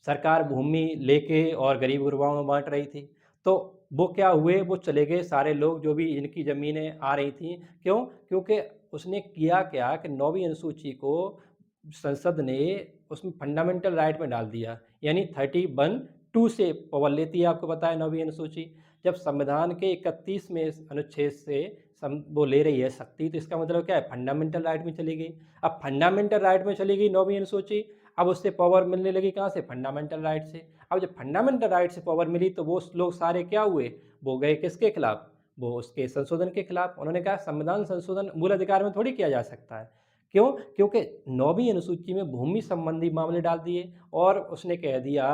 सरकार भूमि लेके और गरीब गुरबाओं में बांट रही थी। तो वो क्या हुए, वो चले गए सारे लोग जो भी इनकी ज़मीनें आ रही थी। क्यों, क्योंकि उसने किया क्या कि नौवीं अनुसूची को संसद ने उसमें फंडामेंटल राइट में डाल दिया, यानी 31(2) से पावर लेती है, आपको पता है नौवीं अनुसूची। जब संविधान के 31वें अनुच्छेद से वो ले रही है शक्ति, तो इसका मतलब क्या है, फंडामेंटल राइट में चली गई। अब फंडामेंटल राइट में चली गई नौवीं अनुसूची, अब उससे पावर मिलने लगी कहाँ से, फंडामेंटल राइट से। अब जब फंडामेंटल राइट से पावर मिली तो वो लोग सारे क्या हुए, वो गए किसके खिलाफ, वो उसके संशोधन के खिलाफ। उन्होंने कहा संविधान संशोधन मूल अधिकार में थोड़ी किया जा सकता है। क्यों, क्योंकि नौवीं अनुसूची में भूमि संबंधी मामले डाल दिए, और उसने कह दिया,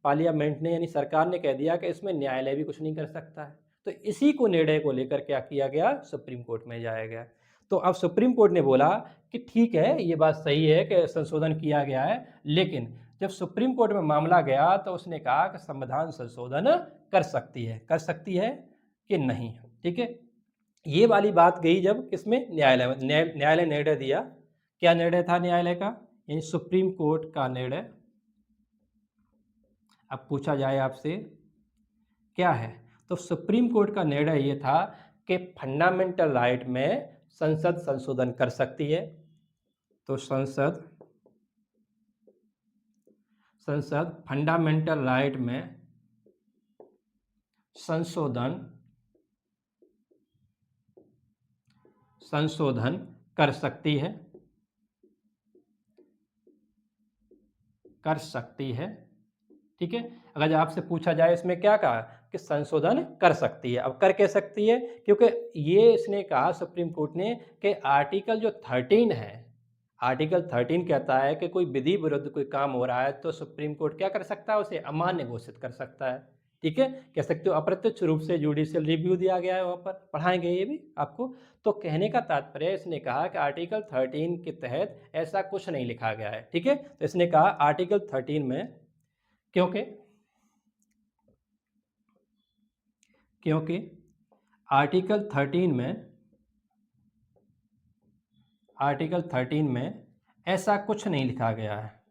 पार्लियामेंट ने यानी सरकार ने कह दिया कि इसमें न्यायालय भी कुछ नहीं कर सकता है। तो इसी को निर्णय को लेकर क्या किया गया, सुप्रीम कोर्ट में जाया गया। तो अब सुप्रीम कोर्ट ने बोला कि ठीक है, ये बात सही है कि संशोधन किया गया है, लेकिन जब सुप्रीम कोर्ट में मामला गया तो उसने कहा कि संविधान संशोधन कर सकती है कि नहीं। ठीक है, ये वाली बात गई जब किसमें, न्यायालय में। न्यायालय निर्णय दिया, क्या निर्णय था न्यायालय का, यानी सुप्रीम कोर्ट का निर्णय। अब पूछा जाए आपसे क्या है, तो सुप्रीम कोर्ट का निर्णय ये था कि फंडामेंटल राइट में संसद संशोधन कर सकती है। तो संसद फंडामेंटल राइट में संशोधन कर सकती है। ठीक है, अगर आपसे पूछा जाए इसमें क्या कहा कि संशोधन कर सकती है। अब कर के सकती है, क्योंकि ये इसने कहा सुप्रीम कोर्ट ने कि आर्टिकल जो 13 है, आर्टिकल 13 कहता है कि कोई विधि विरुद्ध कोई काम हो रहा है तो सुप्रीम कोर्ट क्या कर सकता है, उसे अमान्य घोषित कर सकता है। ठीक है, कह सकते हो अप्रत्यक्ष रूप से जुडिशियल रिव्यू दिया गया है, वहाँ पर पढ़ाएंगे ये भी आपको। तो कहने का तात्पर्य, इसने कहा कि आर्टिकल 13 के तहत ऐसा कुछ नहीं लिखा गया है। ठीक है, तो इसने कहा आर्टिकल 13 में, क्योंकि आर्टिकल 13 में ऐसा कुछ नहीं लिखा गया है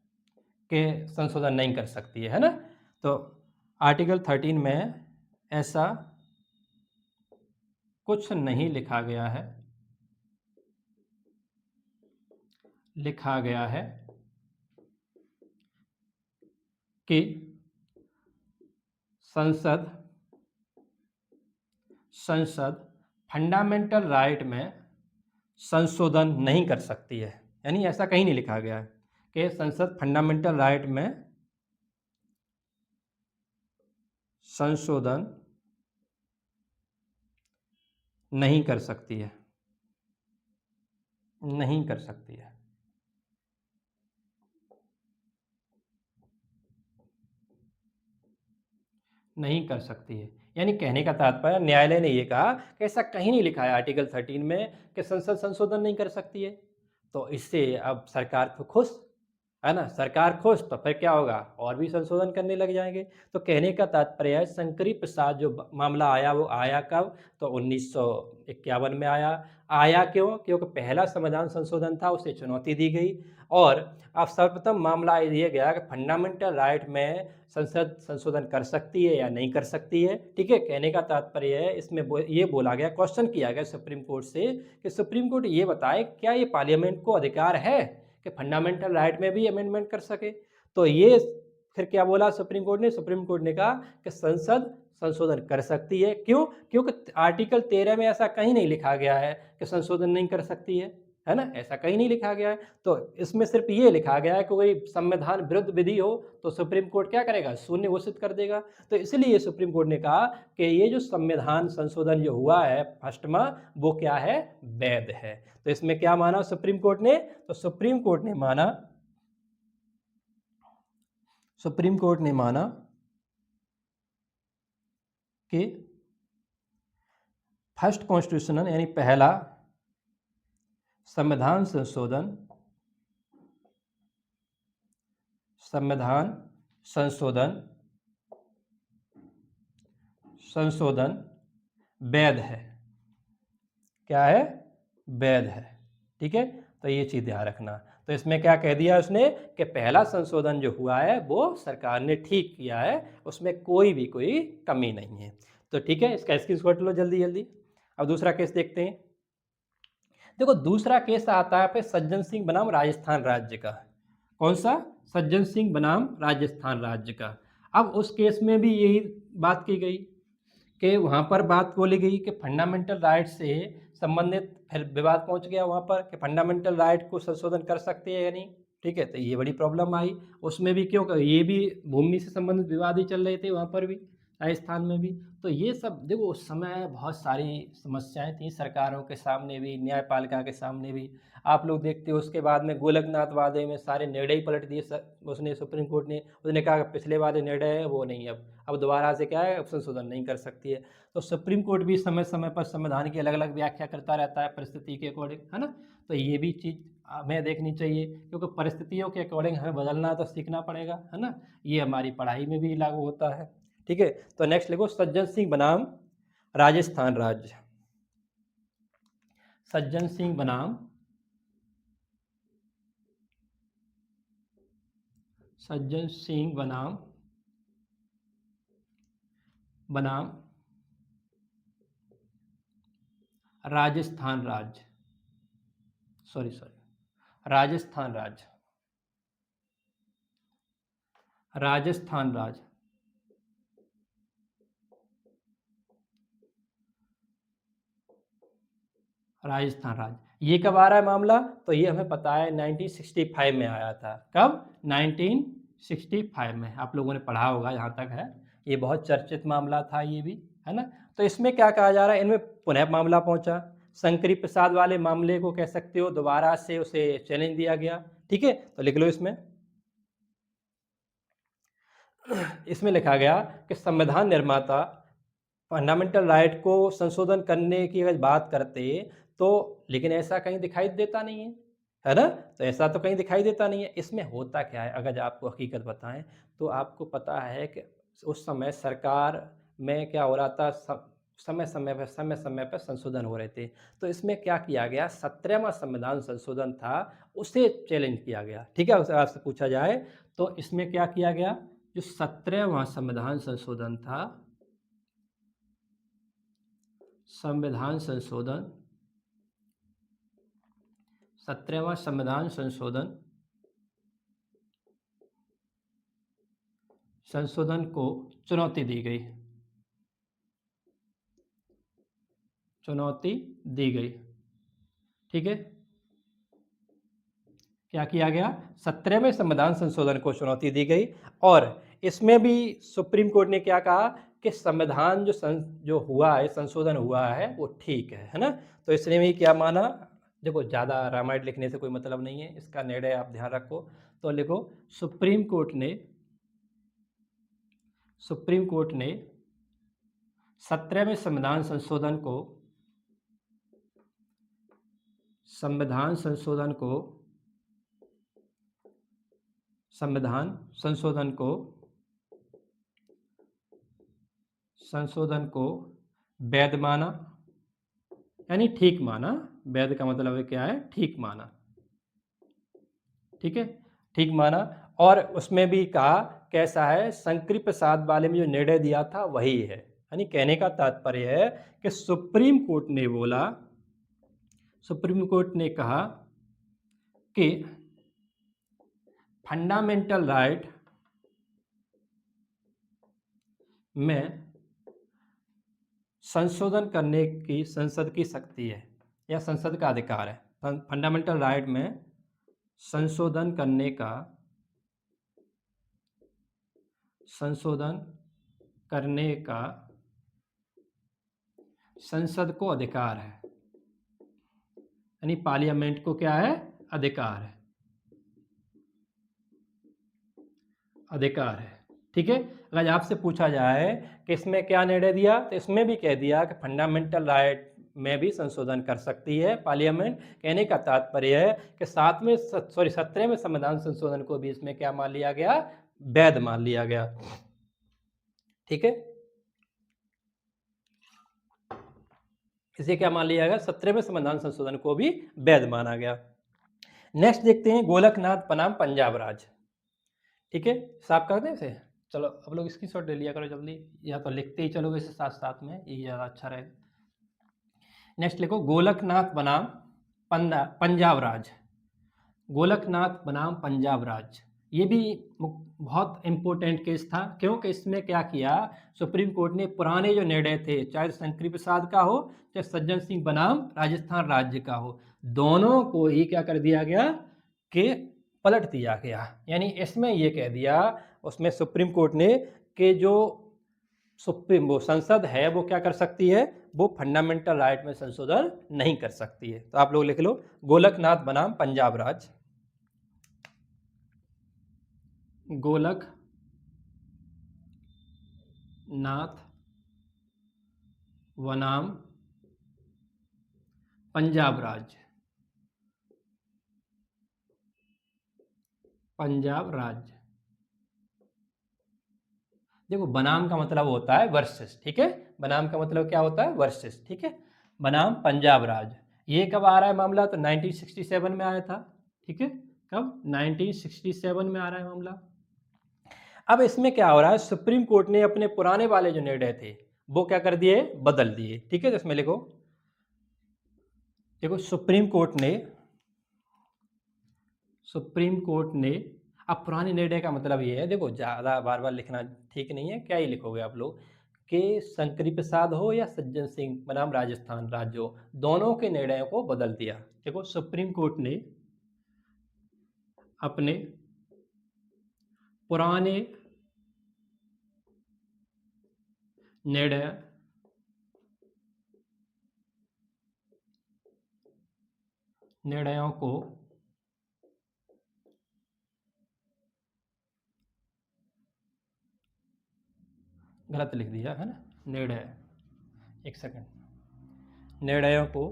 कि संशोधन नहीं कर सकती है ना। तो आर्टिकल 13 में ऐसा कुछ नहीं लिखा गया है कि संसद फंडामेंटल राइट में संशोधन नहीं कर सकती है, यानी ऐसा कहीं नहीं लिखा गया है कि संसद फंडामेंटल राइट में संशोधन नहीं कर सकती है, नहीं कर सकती है। नहीं कर सकती है, यानी कहने का तात्पर्य, न्यायालय ने ये कहा कि ऐसा कहीं नहीं लिखा है आर्टिकल 13 में कि संसद संशोधन नहीं कर सकती है। तो इससे अब सरकार तो खुश है ना, सरकार खुश, तो फिर क्या होगा, और भी संशोधन करने लग जाएंगे। तो कहने का तात्पर्य है, शंकरी प्रसाद जो मामला आया वो आया कब, तो 1951 में आया क्यों, क्योंकि पहला संविधान संशोधन था, उसे चुनौती दी गई। और अब सर्वप्रथम मामला ये गया कि फंडामेंटल राइट में संसद संशोधन कर सकती है या नहीं कर सकती है। ठीक है, कहने का तात्पर्य है, इसमें ये बोला गया, क्वेश्चन किया गया सुप्रीम कोर्ट से कि सुप्रीम कोर्ट ये बताए क्या ये पार्लियामेंट को अधिकार है कि फंडामेंटल राइट में भी अमेंडमेंट कर सके। तो ये फिर क्या बोला सुप्रीम कोर्ट ने? सुप्रीम कोर्ट ने कहा कि संसद संशोधन कर सकती है। क्यों? क्योंकि आर्टिकल 13 में ऐसा कहीं नहीं लिखा गया है कि संशोधन नहीं कर सकती है ना? ऐसा कहीं नहीं लिखा गया है। तो इसमें सिर्फ ये लिखा गया है कि कोई संविधान विरुद्ध विधि हो तो सुप्रीम कोर्ट क्या करेगा? शून्य घोषित कर देगा। तो इसलिए सुप्रीम कोर्ट ने कहा कि ये जो संविधान संशोधन जो हुआ है फर्स्टमा, वो क्या है? वैध है। तो इसमें क्या माना सुप्रीम कोर्ट ने? तो सुप्रीम कोर्ट ने माना कि फर्स्ट कॉन्स्टिट्यूशनल यानी पहला संविधान संशोधन वैध है। क्या है? वैध है। ठीक है, तो ये चीज़ ध्यान रखना। तो इसमें क्या कह दिया उसने कि पहला संशोधन जो हुआ है वो सरकार ने ठीक किया है, उसमें कोई कमी नहीं है। तो ठीक है, इसका स्क्रीनशॉट लो जल्दी जल्दी। अब दूसरा केस देखते हैं। देखो दूसरा केस आता है पे सज्जन सिंह बनाम राजस्थान राज्य का। कौन सा? सज्जन सिंह बनाम राजस्थान राज्य का। अब उस केस में भी यही बात की गई कि वहाँ पर बात बोली गई कि फंडामेंटल राइट से संबंधित फिर विवाद पहुँच गया वहाँ पर कि फंडामेंटल राइट को संशोधन कर सकते हैं या नहीं। ठीक है, तो ये बड़ी प्रॉब्लम आई उसमें भी। क्यों? ये भी भूमि से संबंधित विवाद ही चल रहे थे वहाँ पर भी, राजस्थान में भी। तो ये सब देखो उस समय बहुत सारी समस्याएं थी सरकारों के सामने भी, न्यायपालिका के सामने भी। आप लोग देखते हो उसके बाद में गोलकनाथ वादे में सारे निर्णय ही पलट दिए उसने सुप्रीम कोर्ट ने। उसने कहा पिछले वाले निर्णय है वो नहीं, अब दोबारा से क्या है, अब संशोधन नहीं कर सकती है। तो सुप्रीम कोर्ट भी समय समय पर संविधान की अलग अलग व्याख्या करता रहता है परिस्थिति के अकॉर्डिंग, है ना। तो ये भी चीज़ हमें देखनी चाहिए क्योंकि परिस्थितियों के अकॉर्डिंग हमें बदलना तो सीखना पड़ेगा, है ना। ये हमारी पढ़ाई में भी लागू होता है। ठीक है, तो नेक्स्ट लिखो सज्जन सिंह बनाम राजस्थान राज्य। सज्जन सिंह बनाम राजस्थान राज्य, राजस्थान राज्य, राजस्थान राज्य। राजस्थान राज्य ये कब आ रहा है मामला? तो ये हमें पता है 1965 में आया था। कब? 1965 में। आप लोगों ने पढ़ा होगा, यहाँ तक है। ये बहुत चर्चित मामला था ये भी, है ना। तो इसमें क्या कहा जा रहा है, इनमें पुनः मामला पहुंचा। शंकरी प्रसाद वाले मामले को कह सकते हो दोबारा से उसे चैलेंज दिया गया। ठीक है, तो लिख लो इसमें लिखा गया कि संविधान निर्माता फंडामेंटल राइट को संशोधन करने की अगर बात करते तो, लेकिन ऐसा कहीं दिखाई देता नहीं है ना। तो ऐसा तो कहीं दिखाई देता नहीं है। इसमें होता क्या है, अगर आपको हकीकत बताएं तो आपको पता है कि उस समय सरकार में क्या हो रहा था, समय समय पर संशोधन हो रहे थे। तो इसमें क्या किया गया, 17वां संविधान संशोधन था, उसे चैलेंज किया गया। ठीक है, आपसे पूछा जाए तो इसमें क्या किया गया, जो 17वां संविधान संशोधन था, संविधान संशोधन, 17वां संविधान संशोधन को चुनौती दी गई, ठीक है। क्या किया गया, 17वें संविधान संशोधन को चुनौती दी गई। और इसमें भी सुप्रीम कोर्ट ने क्या कहा कि संविधान जो हुआ है, संशोधन हुआ है, वो ठीक है ना। तो इसने भी क्या माना, देखो ज़्यादा रामायण लिखने से कोई मतलब नहीं है, इसका निर्णय आप ध्यान रखो। तो लिखो सुप्रीम कोर्ट ने 17वें संविधान संशोधन को वैध माना, यानी ठीक माना। वैध का मतलब है क्या है, ठीक माना। ठीक है, ठीक माना। और उसमें भी कहा कैसा है, शंकरी प्रसाद वाले में जो निर्णय दिया था वही है। यानी कहने का तात्पर्य है कि सुप्रीम कोर्ट ने कहा कि फंडामेंटल राइट में संशोधन करने की संसद की शक्ति है या संसद का अधिकार है। फंडामेंटल राइट में संशोधन करने का संसद को अधिकार है, यानी पार्लियामेंट को क्या है? अधिकार है, अधिकार है। ठीक है। अगर आपसे पूछा जाए कि इसमें क्या निर्णय दिया, तो इसमें भी कह दिया कि फंडामेंटल राइट में भी संशोधन कर सकती है पार्लियामेंट। कहने का तात्पर्य है कि 17वें संविधान संशोधन को भी इसमें क्या मान लिया गया? वैध मान लिया गया। ठीक है, इसे क्या मान लिया गया? 17वें संविधान संशोधन को भी वैध माना गया। नेक्स्ट देखते हैं गोलकनाथ बनाम पंजाब राज। ठीक है, साफ कर दें इसे। चलो अब लोग स्क्रीनशॉट ले लिया करो जल्दी, या तो लिखते ही चलो वैसे साथ साथ में, ये ज़्यादा अच्छा रहेगा। नेक्स्ट लिखो गोलकनाथ बनाम पंजाब राज। गोलकनाथ बनाम पंजाब राज, ये भी बहुत इंपॉर्टेंट केस था। क्योंकि इसमें क्या किया, सुप्रीम कोर्ट ने पुराने जो निर्णय थे, चाहे शंकरी प्रसाद का हो चाहे सज्जन सिंह बनाम राजस्थान राज्य का हो, दोनों को ही क्या कर दिया गया कि पलट दिया गया। यानी इसमें ये कह दिया उसमें सुप्रीम कोर्ट ने कि जो वो संसद है वो क्या कर सकती है? वो फंडामेंटल राइट में संशोधन नहीं कर सकती है। तो आप लोग लिख लो गोलकनाथ बनाम पंजाब राज। गोलकनाथ बनाम पंजाब राज, पंजाब राज्य। देखो बनाम का मतलब होता है वर्सेस। ठीक है, बनाम का मतलब क्या होता है? वर्सेस। ठीक है, बनाम पंजाब राज, ये कब आ रहा है मामला? तो 1967 में आया था। ठीक है, कब? 1967 में आ रहा है मामला। अब इसमें क्या हो रहा है, सुप्रीम कोर्ट ने अपने पुराने वाले जो निर्णय थे वो क्या कर दिए? बदल दिए। ठीक है, तो इसमें लिखो, देखो सुप्रीम कोर्ट ने अब पुराने निर्णय का मतलब ये है, देखो ज़्यादा बार बार लिखना ठीक नहीं है, क्या ही लिखोगे आप लोग कि शंकरी प्रसाद हो या सज्जन सिंह बनाम राजस्थान राज्य हो, दोनों के निर्णयों को बदल दिया। देखो सुप्रीम कोर्ट ने अपने पुराने निर्णयों को गलत लिख दिया है ना, निर्णय, एक सेकंड, निर्णयों को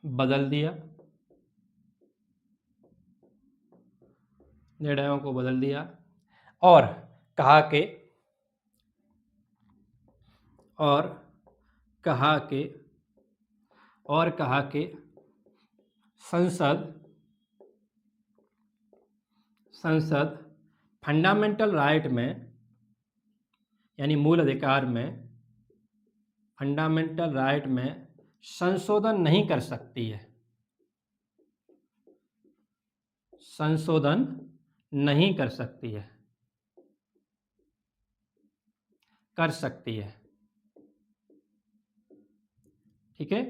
बदल दिया, निर्णयों को बदल दिया और कहा कि संसद फंडामेंटल राइट में यानी मूल अधिकार में, फंडामेंटल राइट में संशोधन नहीं कर सकती है, संशोधन नहीं कर सकती है, कर सकती है। ठीक है,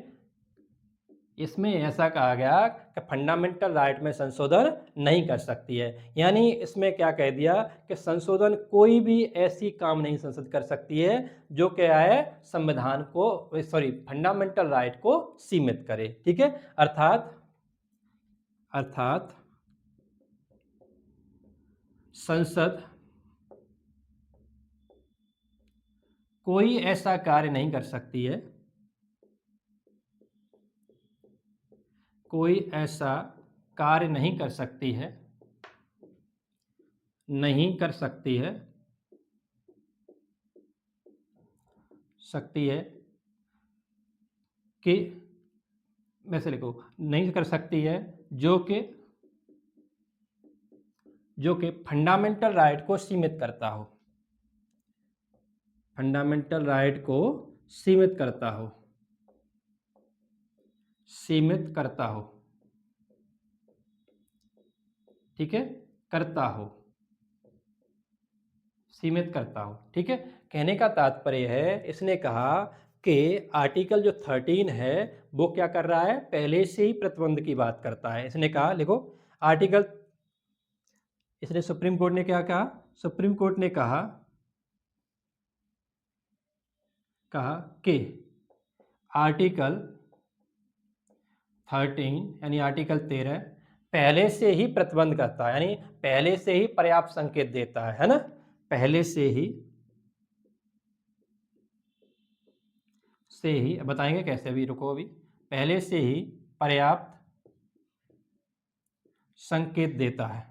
इसमें ऐसा कहा गया कि फंडामेंटल राइट में संशोधन नहीं कर सकती है। यानी इसमें क्या कह दिया कि संशोधन कोई भी ऐसी काम नहीं संसद कर सकती है जो क्या है, संविधान को फंडामेंटल राइट को सीमित करे। ठीक है, अर्थात संसद कोई ऐसा कार्य नहीं कर सकती है, कोई ऐसा कार्य नहीं कर सकती है, नहीं कर सकती है, कि वैसे लिखो, नहीं कर सकती है जो कि फंडामेंटल राइट को सीमित करता हो, फंडामेंटल राइट को सीमित करता हो, ठीक है, करता हो, सीमित करता हो। ठीक है, कहने का तात्पर्य है, इसने कहा कि आर्टिकल जो 13 है वो क्या कर रहा है, पहले से ही प्रतिबंध की बात करता है। इसने कहा, लिखो आर्टिकल, इसने सुप्रीम कोर्ट ने क्या कहा, सुप्रीम कोर्ट ने कहा कि आर्टिकल 13 यानी आर्टिकल 13 पहले से ही प्रतिबंध करता है, यानी पहले से ही पर्याप्त संकेत देता है ना, पहले से ही बताएंगे कैसे, अभी रुको, अभी पहले से ही पर्याप्त संकेत देता है,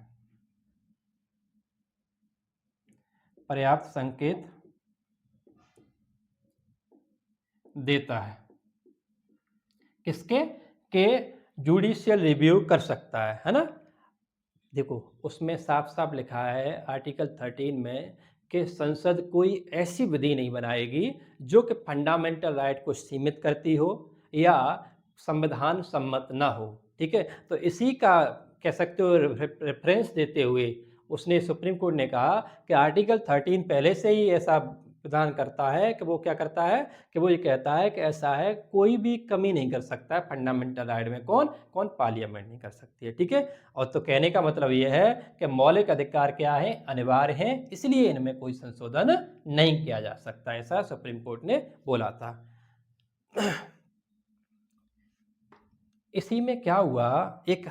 पर्याप्त संकेत देता है, किसके, के जुडिशियल रिव्यू कर सकता है ना। देखो उसमें साफ साफ लिखा है आर्टिकल 13 में कि संसद कोई ऐसी विधि नहीं बनाएगी जो कि फंडामेंटल राइट को सीमित करती हो या संविधान सम्मत ना हो। ठीक है, तो इसी का कह सकते हो रेफरेंस देते हुए उसने, सुप्रीम कोर्ट ने कहा कि आर्टिकल 13 पहले से ही ऐसा प्रदान करता है कि वो क्या करता है, कि वो ये कहता है कि ऐसा है, कोई भी कमी नहीं कर सकता है फंडामेंटल राइट में, कौन कौन, पार्लियामेंट नहीं कर सकती है। ठीक है, और तो कहने का मतलब ये है कि मौलिक अधिकार क्या है, अनिवार्य हैं, इसलिए इनमें कोई संशोधन नहीं किया जा सकता, ऐसा सुप्रीम कोर्ट ने बोला था। इसी में क्या हुआ, एक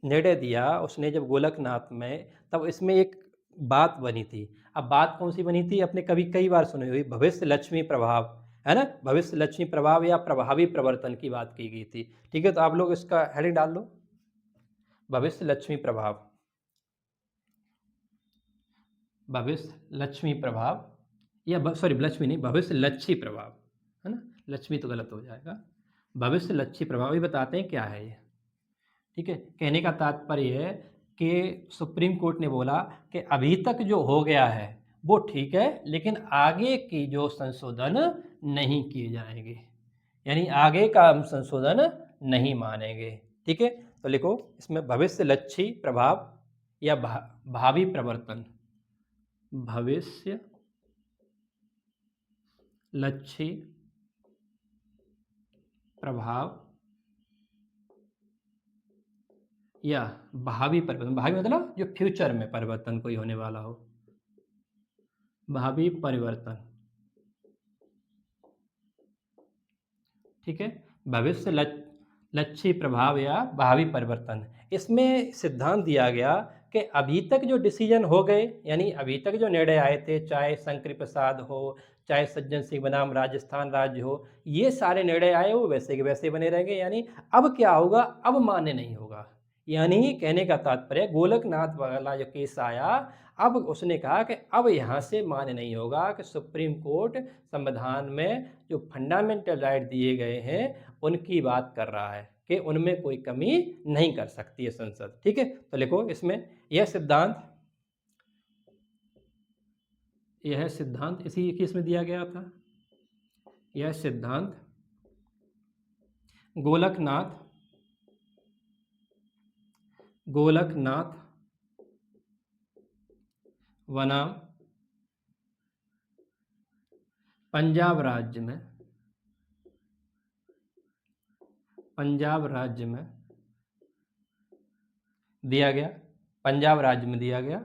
निर्णय दिया उसने जब गोलकनाथ में, तब इसमें एक बात बनी थी। अब बात कौन सी बनी थी, अपने कभी कई बार सुनी हुई, भविष्य लक्ष्मी प्रभाव, है ना, भविष्य लक्ष्मी प्रभाव या प्रभावी प्रवर्तन की बात की गई थी। ठीक है, तो आप लोग इसका हेडिंग डाल लो, भविष्य लक्ष्मी प्रभाव, भविष्य लक्ष्मी प्रभाव, या सॉरी लक्ष्मी नहीं, भविष्य लक्ष्मी प्रभाव, है ना, लक्ष्मी तो गलत हो जाएगा, भविष्य लक्ष्मी प्रभाव, ये बताते हैं क्या है ये। ठीक है, कहने का तात्पर्य है कि सुप्रीम कोर्ट ने बोला कि अभी तक जो हो गया है वो ठीक है, लेकिन आगे की जो संशोधन नहीं किए जाएंगे, यानी आगे का हम संशोधन नहीं मानेंगे। ठीक है, तो लिखो इसमें भविष्य लक्ष्मी प्रभाव या भावी प्रवर्तन, भविष्य लक्ष्मी प्रभाव या भावी परिवर्तन, भावी मतलब जो फ्यूचर में परिवर्तन कोई होने वाला हो, भावी परिवर्तन। ठीक है, भविष्य लक्ष्य प्रभाव या भावी परिवर्तन, इसमें सिद्धांत दिया गया कि अभी तक जो डिसीजन हो गए, यानी अभी तक जो निर्णय आए थे, चाहे शंकर प्रसाद हो, चाहे सज्जन सिंह बनाम राजस्थान राज्य हो, ये सारे निर्णय आए वो वैसे के वैसे बने रहेंगे, यानी अब क्या होगा, अब मान्य नहीं होगा। यानी कहने का तात्पर्य, गोलकनाथ वाला जो केस आया, अब उसने कहा कि अब यहाँ से मान्य नहीं होगा कि सुप्रीम कोर्ट संविधान में जो फंडामेंटल राइट दिए गए हैं उनकी बात कर रहा है, कि उनमें कोई कमी नहीं कर सकती है संसद। ठीक है, तो लिखो इसमें यह सिद्धांत इसी केस में दिया गया था, यह सिद्धांत गोलकनाथ बनाम पंजाब राज्य में दिया गया, पंजाब राज्य में दिया गया।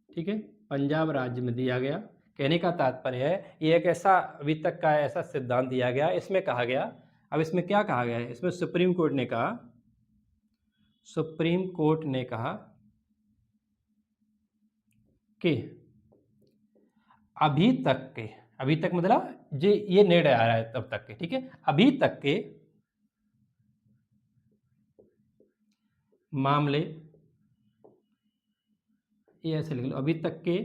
ठीक है, पंजाब राज्य में दिया गया। कहने का तात्पर्य है ये एक ऐसा अभी तक का ऐसा सिद्धांत दिया गया, इसमें कहा गया, अब इसमें क्या कहा गया है, इसमें सुप्रीम कोर्ट ने कहा कि अभी तक मतलब ये निर्णय आ रहा है तब तक के, ठीक है, अभी तक के मामले, ये ऐसे लिख लो, अभी तक के,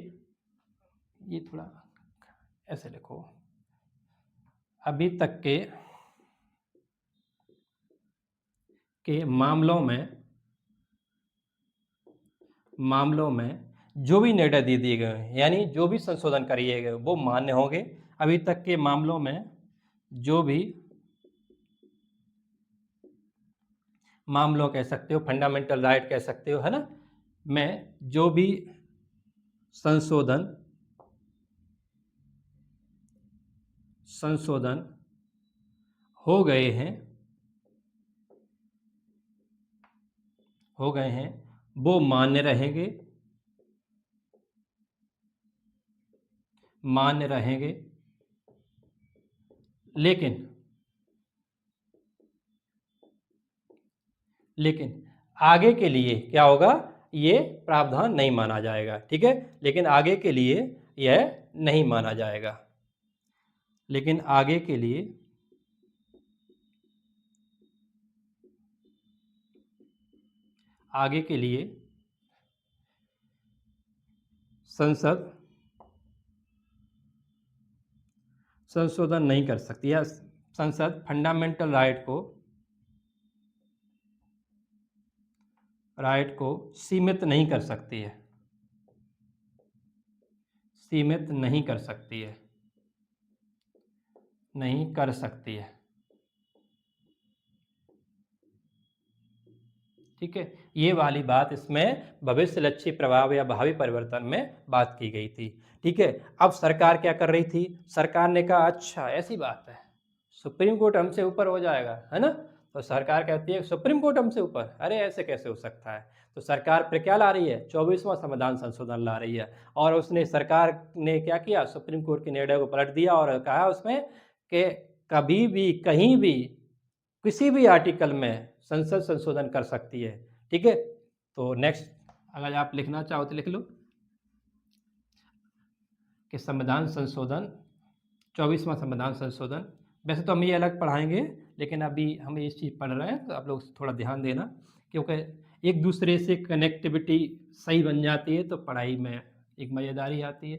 ये थोड़ा ऐसे लिखो, अभी तक के मामलों में जो भी निर्णय दे दिए गए हैं, यानी जो भी संशोधन करिए गए वो मान्य होंगे। अभी तक के मामलों में जो भी मामलों कह सकते हो, फंडामेंटल राइट कह सकते हो, है ना, में जो भी संशोधन हो गए हैं वो मान्य रहेंगे, लेकिन आगे के लिए क्या होगा, ये प्रावधान नहीं माना जाएगा। ठीक है, लेकिन आगे के लिए यह नहीं माना जाएगा, लेकिन आगे के लिए संसद संशोधन नहीं कर सकती, या संसद फंडामेंटल राइट को सीमित नहीं कर सकती है, नहीं कर सकती है। ठीक है, ये वाली बात इसमें भविष्यलक्षी प्रभाव या भावी परिवर्तन में बात की गई थी। ठीक है, अब सरकार क्या कर रही थी, सरकार ने कहा अच्छा ऐसी बात है, सुप्रीम कोर्ट हमसे ऊपर हो जाएगा, है ना, तो सरकार कहती है सुप्रीम कोर्ट हमसे ऊपर, अरे ऐसे कैसे हो सकता है। तो सरकार पर क्या ला रही है, 24वां संविधान संशोधन ला रही है, और उसने सरकार ने क्या किया, सुप्रीम कोर्ट के निर्णय को पलट दिया और कहा उसमें कि कभी भी कहीं भी किसी भी आर्टिकल में संसद संशोधन कर सकती है। ठीक है, तो नेक्स्ट अगर आप लिखना चाहो तो लिख लो कि संविधान संशोधन, 24वां संविधान संशोधन। वैसे तो हम ये अलग पढ़ाएंगे, लेकिन अभी हम ये चीज़ पढ़ रहे हैं तो आप लोग थोड़ा ध्यान देना, क्योंकि एक दूसरे से कनेक्टिविटी सही बन जाती है तो पढ़ाई में एक मज़ेदारी आती है।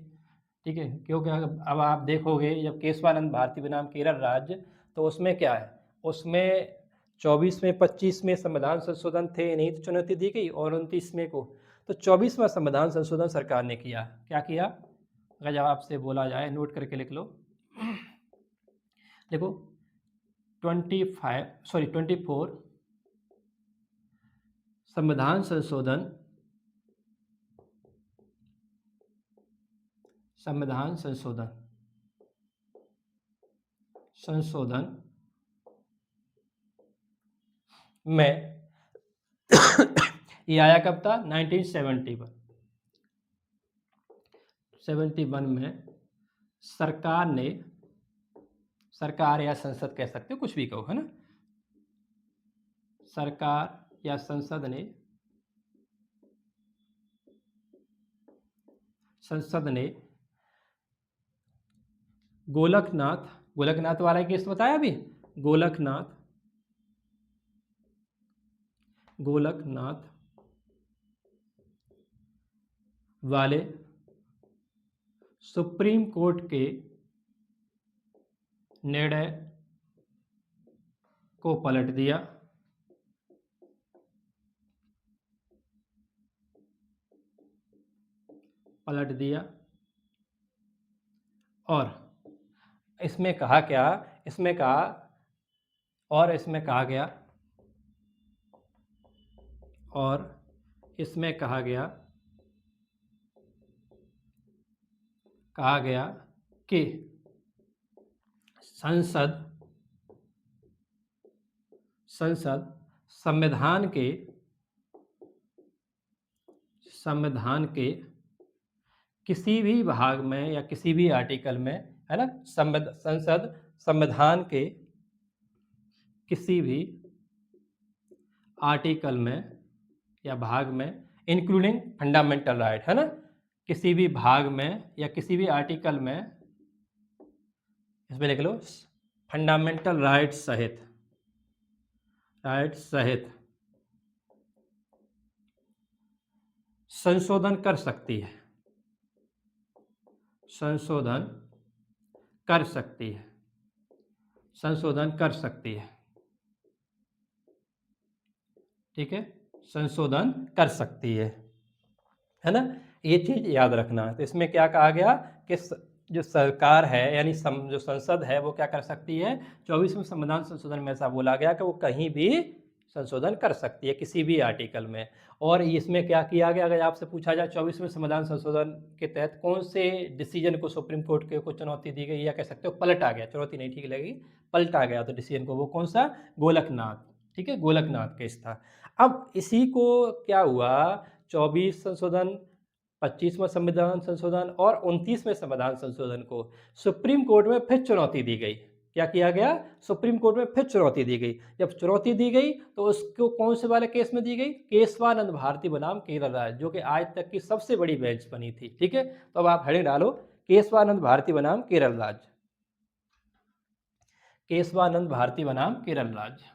ठीक है, क्योंकि अब आप देखोगे जब केशवानंद भारती बनाम केरल राज्य, तो उसमें क्या है, उसमें 24 में 25 में संविधान संशोधन थे, नहीं तो चुनौती दी गई, और 29 में को तो 24वां संविधान संशोधन सरकार ने किया। क्या किया, अगर जब आपसे बोला जाए नोट करके लिख लो, देखो 24 संविधान संशोधन में ये आया कब था, 1971 में सरकार या संसद कह सकते हो, कुछ भी कहो, है ना, सरकार या संसद ने गोलकनाथ वाला केस बताया अभी, गोलकनाथ वाले सुप्रीम कोर्ट के निर्णय को पलट दिया और इसमें कहा क्या, इसमें कहा गया कि संसद संविधान के किसी भी भाग में या किसी भी आर्टिकल में, है ना, संसद संविधान के किसी भी आर्टिकल में या भाग में, इंक्लूडिंग फंडामेंटल राइट, है ना, किसी भी भाग में या किसी भी आर्टिकल में, इसमें लिख लो फंडामेंटल राइट सहित संशोधन कर सकती है, संशोधन कर सकती है। ठीक है, संशोधन कर सकती है ना, ये चीज याद रखना। तो इसमें क्या कहा गया कि जो सरकार है यानी जो संसद है वो क्या कर सकती है, 24वें संविधान संशोधन में ऐसा बोला गया कि वो कहीं भी संशोधन कर सकती है किसी भी आर्टिकल में। और इसमें क्या किया गया, अगर आपसे पूछा जाए 24वें संविधान संशोधन के तहत कौन से डिसीजन को सुप्रीम कोर्ट के को चुनौती दी गई, या कह सकते हो पलटा गया, चुनौती नहीं ठीक लगेगी, पलटा गया तो डिसीजन को, वो कौन सा, गोलकनाथ, ठीक है, गोलकनाथ केस था। अब इसी को क्या हुआ, 24 संशोधन, 25वां संविधान संशोधन और 29वें संविधान संशोधन को सुप्रीम कोर्ट में फिर चुनौती दी गई। क्या किया गया, सुप्रीम कोर्ट में फिर चुनौती दी गई। जब चुनौती दी गई तो उसको कौन से वाले केस में दी गई, केशवानंद भारती बनाम केरल राज्य, जो कि आज तक की सबसे बड़ी बेंच बनी थी, ठीक है। तो अब आप हेडिंग डालो, केशवानंद भारती बनाम केरल राज्य, केशवानंद भारती बनाम केरल राज्य,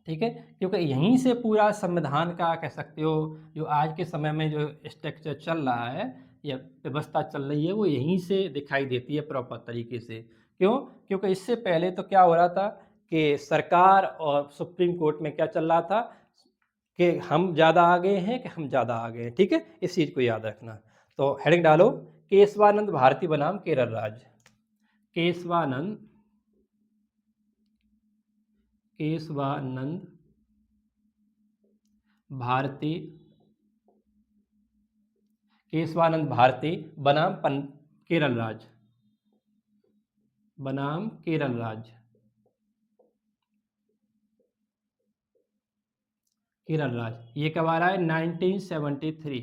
ठीक है। क्योंकि यहीं से पूरा संविधान का कह सकते हो, जो आज के समय में जो स्ट्रक्चर चल रहा है या व्यवस्था चल रही है, वो यहीं से दिखाई देती है प्रॉपर तरीके से। क्यों, क्योंकि इससे पहले तो क्या हो रहा था कि सरकार और सुप्रीम कोर्ट में क्या चल रहा था कि हम ज़्यादा आगे हैं कि हम ज़्यादा आगे हैं, ठीक है, इस चीज़ को याद रखना। तो हेडिंग डालो, केशवानंद भारती बनाम केरल राज्य, केशवानंद, केशवानंद भारती, केशवानंद भारती बनाम केरल राज्य, बनाम केरल राज्य, केरल राज्य, ये कब आ रहा है, 1973,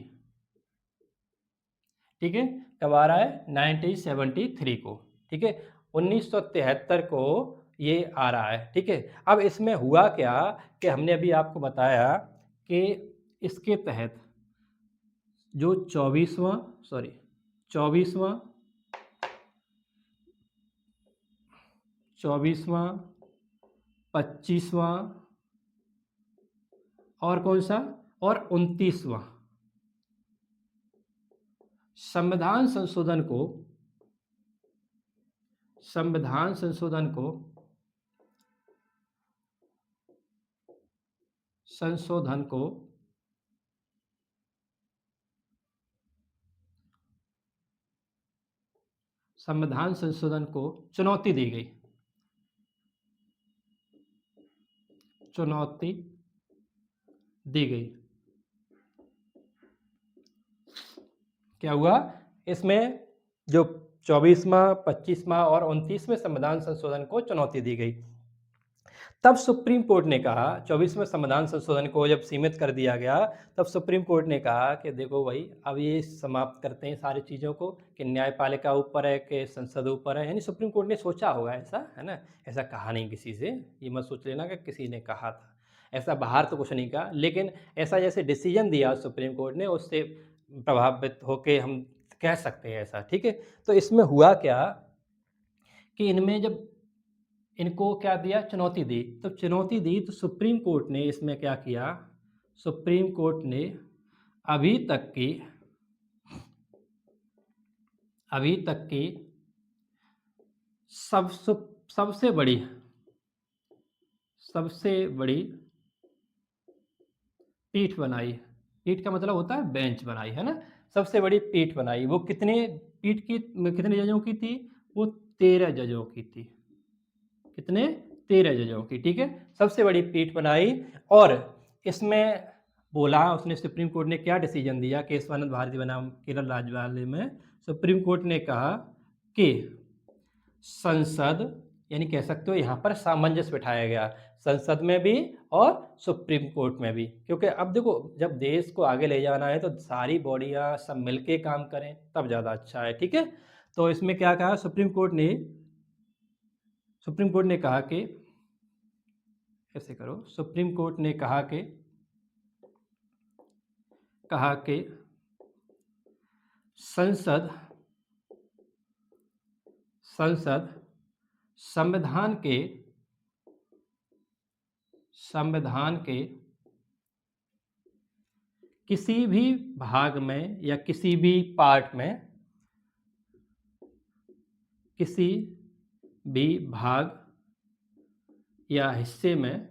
ठीक है, कब आ रहा है, 1973 को, ठीक है, 1973 को ये आ रहा है, ठीक है। अब इसमें हुआ क्या कि हमने अभी आपको बताया कि इसके तहत जो 24वां, सॉरी 24वां, 24वां, 25वां और कौन सा, और 29वां संविधान संशोधन को, संविधान संशोधन को, संशोधन को संविधान संशोधन को चुनौती दी गई, चुनौती दी गई। क्या हुआ, इसमें जो 24वां, 25वां और 29वें संविधान संशोधन को चुनौती दी गई। तब सुप्रीम कोर्ट ने कहा, 24वें संविधान संशोधन को जब सीमित कर दिया गया, तब सुप्रीम कोर्ट ने कहा कि देखो भाई, अब ये समाप्त करते हैं सारी चीज़ों को, कि न्यायपालिका ऊपर है कि संसद ऊपर है। यानी सुप्रीम कोर्ट ने सोचा होगा ऐसा, है ना, ऐसा कहा नहीं किसी से, ये मत सोच लेना कि किसी ने कहा था, ऐसा बाहर तो कुछ नहीं कहा, लेकिन ऐसा जैसे डिसीजन दिया सुप्रीम कोर्ट ने, उससे प्रभावित होकर हम कह सकते हैं ऐसा, ठीक है। तो इसमें हुआ क्या कि इनमें जब इनको क्या दिया, चुनौती दी, तो चुनौती दी तो सुप्रीम कोर्ट ने इसमें क्या किया, सुप्रीम कोर्ट ने अभी तक की, अभी तक की सबसे बड़ी, सबसे बड़ी पीठ बनाई, पीठ का मतलब होता है बेंच बनाई, है ना, सबसे बड़ी पीठ बनाई। वो कितने पीठ की, कितने जजों की थी, वो 13 जजों की थी, कितने, 13 जजों की, ठीक है, सबसे बड़ी पीठ बनाई। और इसमें बोला उसने, सुप्रीम कोर्ट ने क्या डिसीजन दिया, केशवानंद भारती बनाम केरल राज्य वाले में सुप्रीम कोर्ट ने कहा कि संसद, यानी कह सकते हो यहाँ पर सामंजस्य बिठाया गया, संसद में भी और सुप्रीम कोर्ट में भी। क्योंकि अब देखो, जब देश को आगे ले जाना है तो सारी बॉडियाँ सब मिलके काम करें तब ज़्यादा अच्छा है, ठीक है। तो इसमें क्या कहा सुप्रीम कोर्ट ने, सुप्रीम कोर्ट ने कहा कि ऐसे करो, सुप्रीम कोर्ट ने कहा कि संसद, संसद संविधान के, संविधान के किसी भी भाग में या किसी भी पार्ट में, किसी भी भाग या हिस्से में,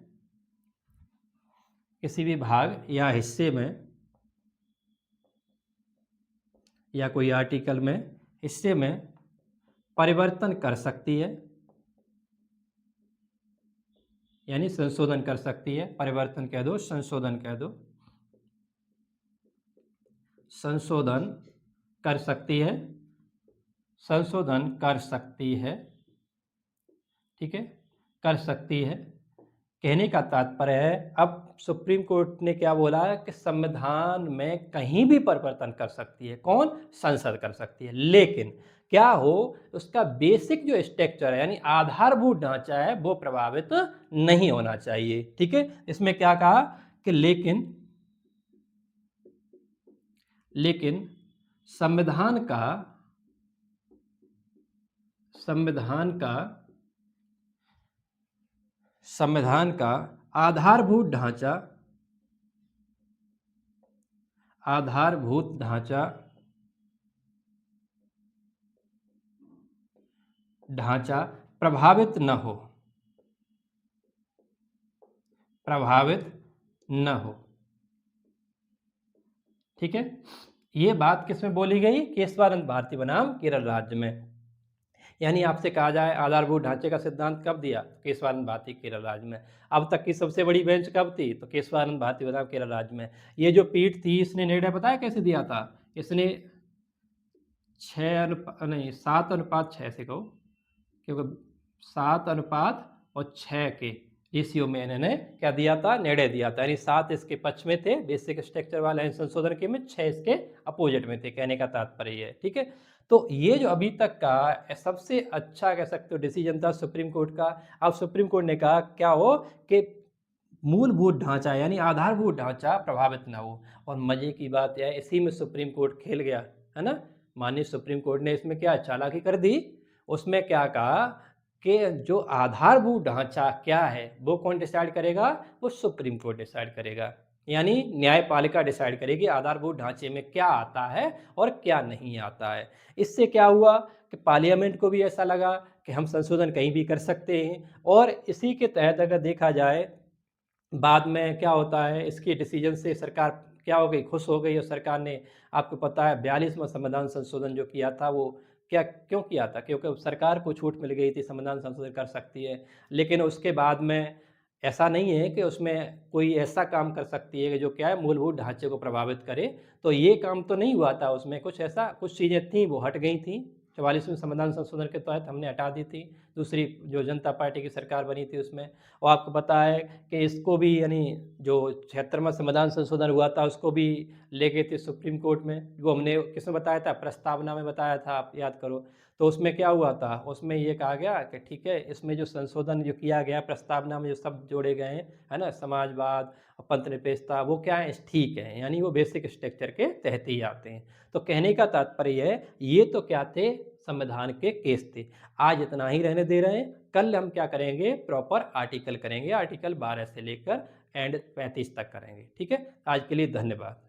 किसी भी भाग या हिस्से में या कोई आर्टिकल में, हिस्से में परिवर्तन कर सकती है, यानी संशोधन कर सकती है, परिवर्तन कह दो, संशोधन कह दो, संशोधन कर सकती है, संशोधन कर सकती है, ठीक है, कर सकती है। कहने का तात्पर्य है अब सुप्रीम कोर्ट ने क्या बोला है कि संविधान में कहीं भी परिवर्तन कर सकती है, कौन? संसद कर सकती है, लेकिन क्या हो, उसका बेसिक जो स्ट्रक्चर है यानी आधारभूत ढांचा है वो प्रभावित नहीं होना चाहिए, ठीक है। इसमें क्या कहा कि लेकिन संविधान का संविधान का संविधान का आधारभूत ढांचा आधारभूत ढांचा ढांचा प्रभावित न हो, प्रभावित न हो, ठीक है। ये बात किसमें बोली गई? केशवानंद भारती बनाम केरल राज्य में। यानी आपसे कहा जाए आधारभूत ढांचे का सिद्धांत कब दिया? केशवानंद भारती केरल राज्य में। अब तक की सबसे बड़ी बेंच कब थी? तो केशवानंद भारती बनाम केरल राज्य में। ये जो पीठ थी इसने निर्णय बताया कैसे दिया था? इसने 7:6 से कहो, क्योंकि 7:6 के रेशियो में इन्होंने क्या दिया था? निर्णय दिया था। यानी 7 इसके पक्ष में थे बेसिक स्ट्रक्चर वाले संशोधन के में, 6 इसके अपोजिट में थे, कहने का तात्पर्य है, ठीक है। तो ये जो अभी तक का सबसे अच्छा कह सकते हो डिसीजन था सुप्रीम कोर्ट का। अब सुप्रीम कोर्ट ने कहा क्या हो कि मूलभूत ढांचा यानी आधारभूत ढांचा प्रभावित ना हो। और मजे की बात है इसी में सुप्रीम कोर्ट खेल गया, है ना। माननीय सुप्रीम कोर्ट ने इसमें क्या चालाकी कर दी, उसमें क्या कहा कि जो आधारभूत ढांचा क्या है वो कौन डिसाइड करेगा? वो सुप्रीम कोर्ट डिसाइड करेगा। यानी न्यायपालिका डिसाइड करेगी आधारभूत ढांचे में क्या आता है और क्या नहीं आता है। इससे क्या हुआ कि पार्लियामेंट को भी ऐसा लगा कि हम संशोधन कहीं भी कर सकते हैं, और इसी के तहत अगर देखा जाए बाद में क्या होता है, इसके डिसीजन से सरकार क्या हो गई? खुश हो गई। और सरकार ने, आपको पता है, 42वां संविधान संशोधन जो किया था वो क्या क्यों किया था? क्योंकि सरकार को छूट मिल गई थी, संविधान संशोधन कर सकती है। लेकिन उसके बाद में ऐसा नहीं है कि उसमें कोई ऐसा काम कर सकती है कि जो क्या है मूलभूत ढांचे को प्रभावित करे। तो ये काम तो नहीं हुआ था, उसमें कुछ ऐसा कुछ चीज़ें थी वो हट गई थी। 44वें संविधान संशोधन के तहत हमने हटा दी थी, दूसरी जो जनता पार्टी की सरकार बनी थी उसमें। और आपको पता है कि इसको भी यानी जो 76वां संविधान संशोधन हुआ था उसको भी ले गए थे सुप्रीम कोर्ट में। वो हमने किसमें बताया था? प्रस्तावना में बताया था, आप याद करो। तो उसमें क्या हुआ था? उसमें ये कहा गया कि ठीक है, इसमें जो संशोधन जो किया गया प्रस्तावना में जो शब्द जोड़े गए हैं, है ना, समाजवाद, पंथनिरपेक्षता, वो क्या है? ठीक है, यानी वो बेसिक स्ट्रक्चर के तहत ही आते हैं। तो कहने का तात्पर्य है ये तो क्या थे? संविधान के केस थे। आज इतना ही रहने दे रहे हैं। कल हम क्या करेंगे? प्रॉपर आर्टिकल करेंगे, आर्टिकल 12 से लेकर एंड 35 तक करेंगे, ठीक है। आज के लिए धन्यवाद।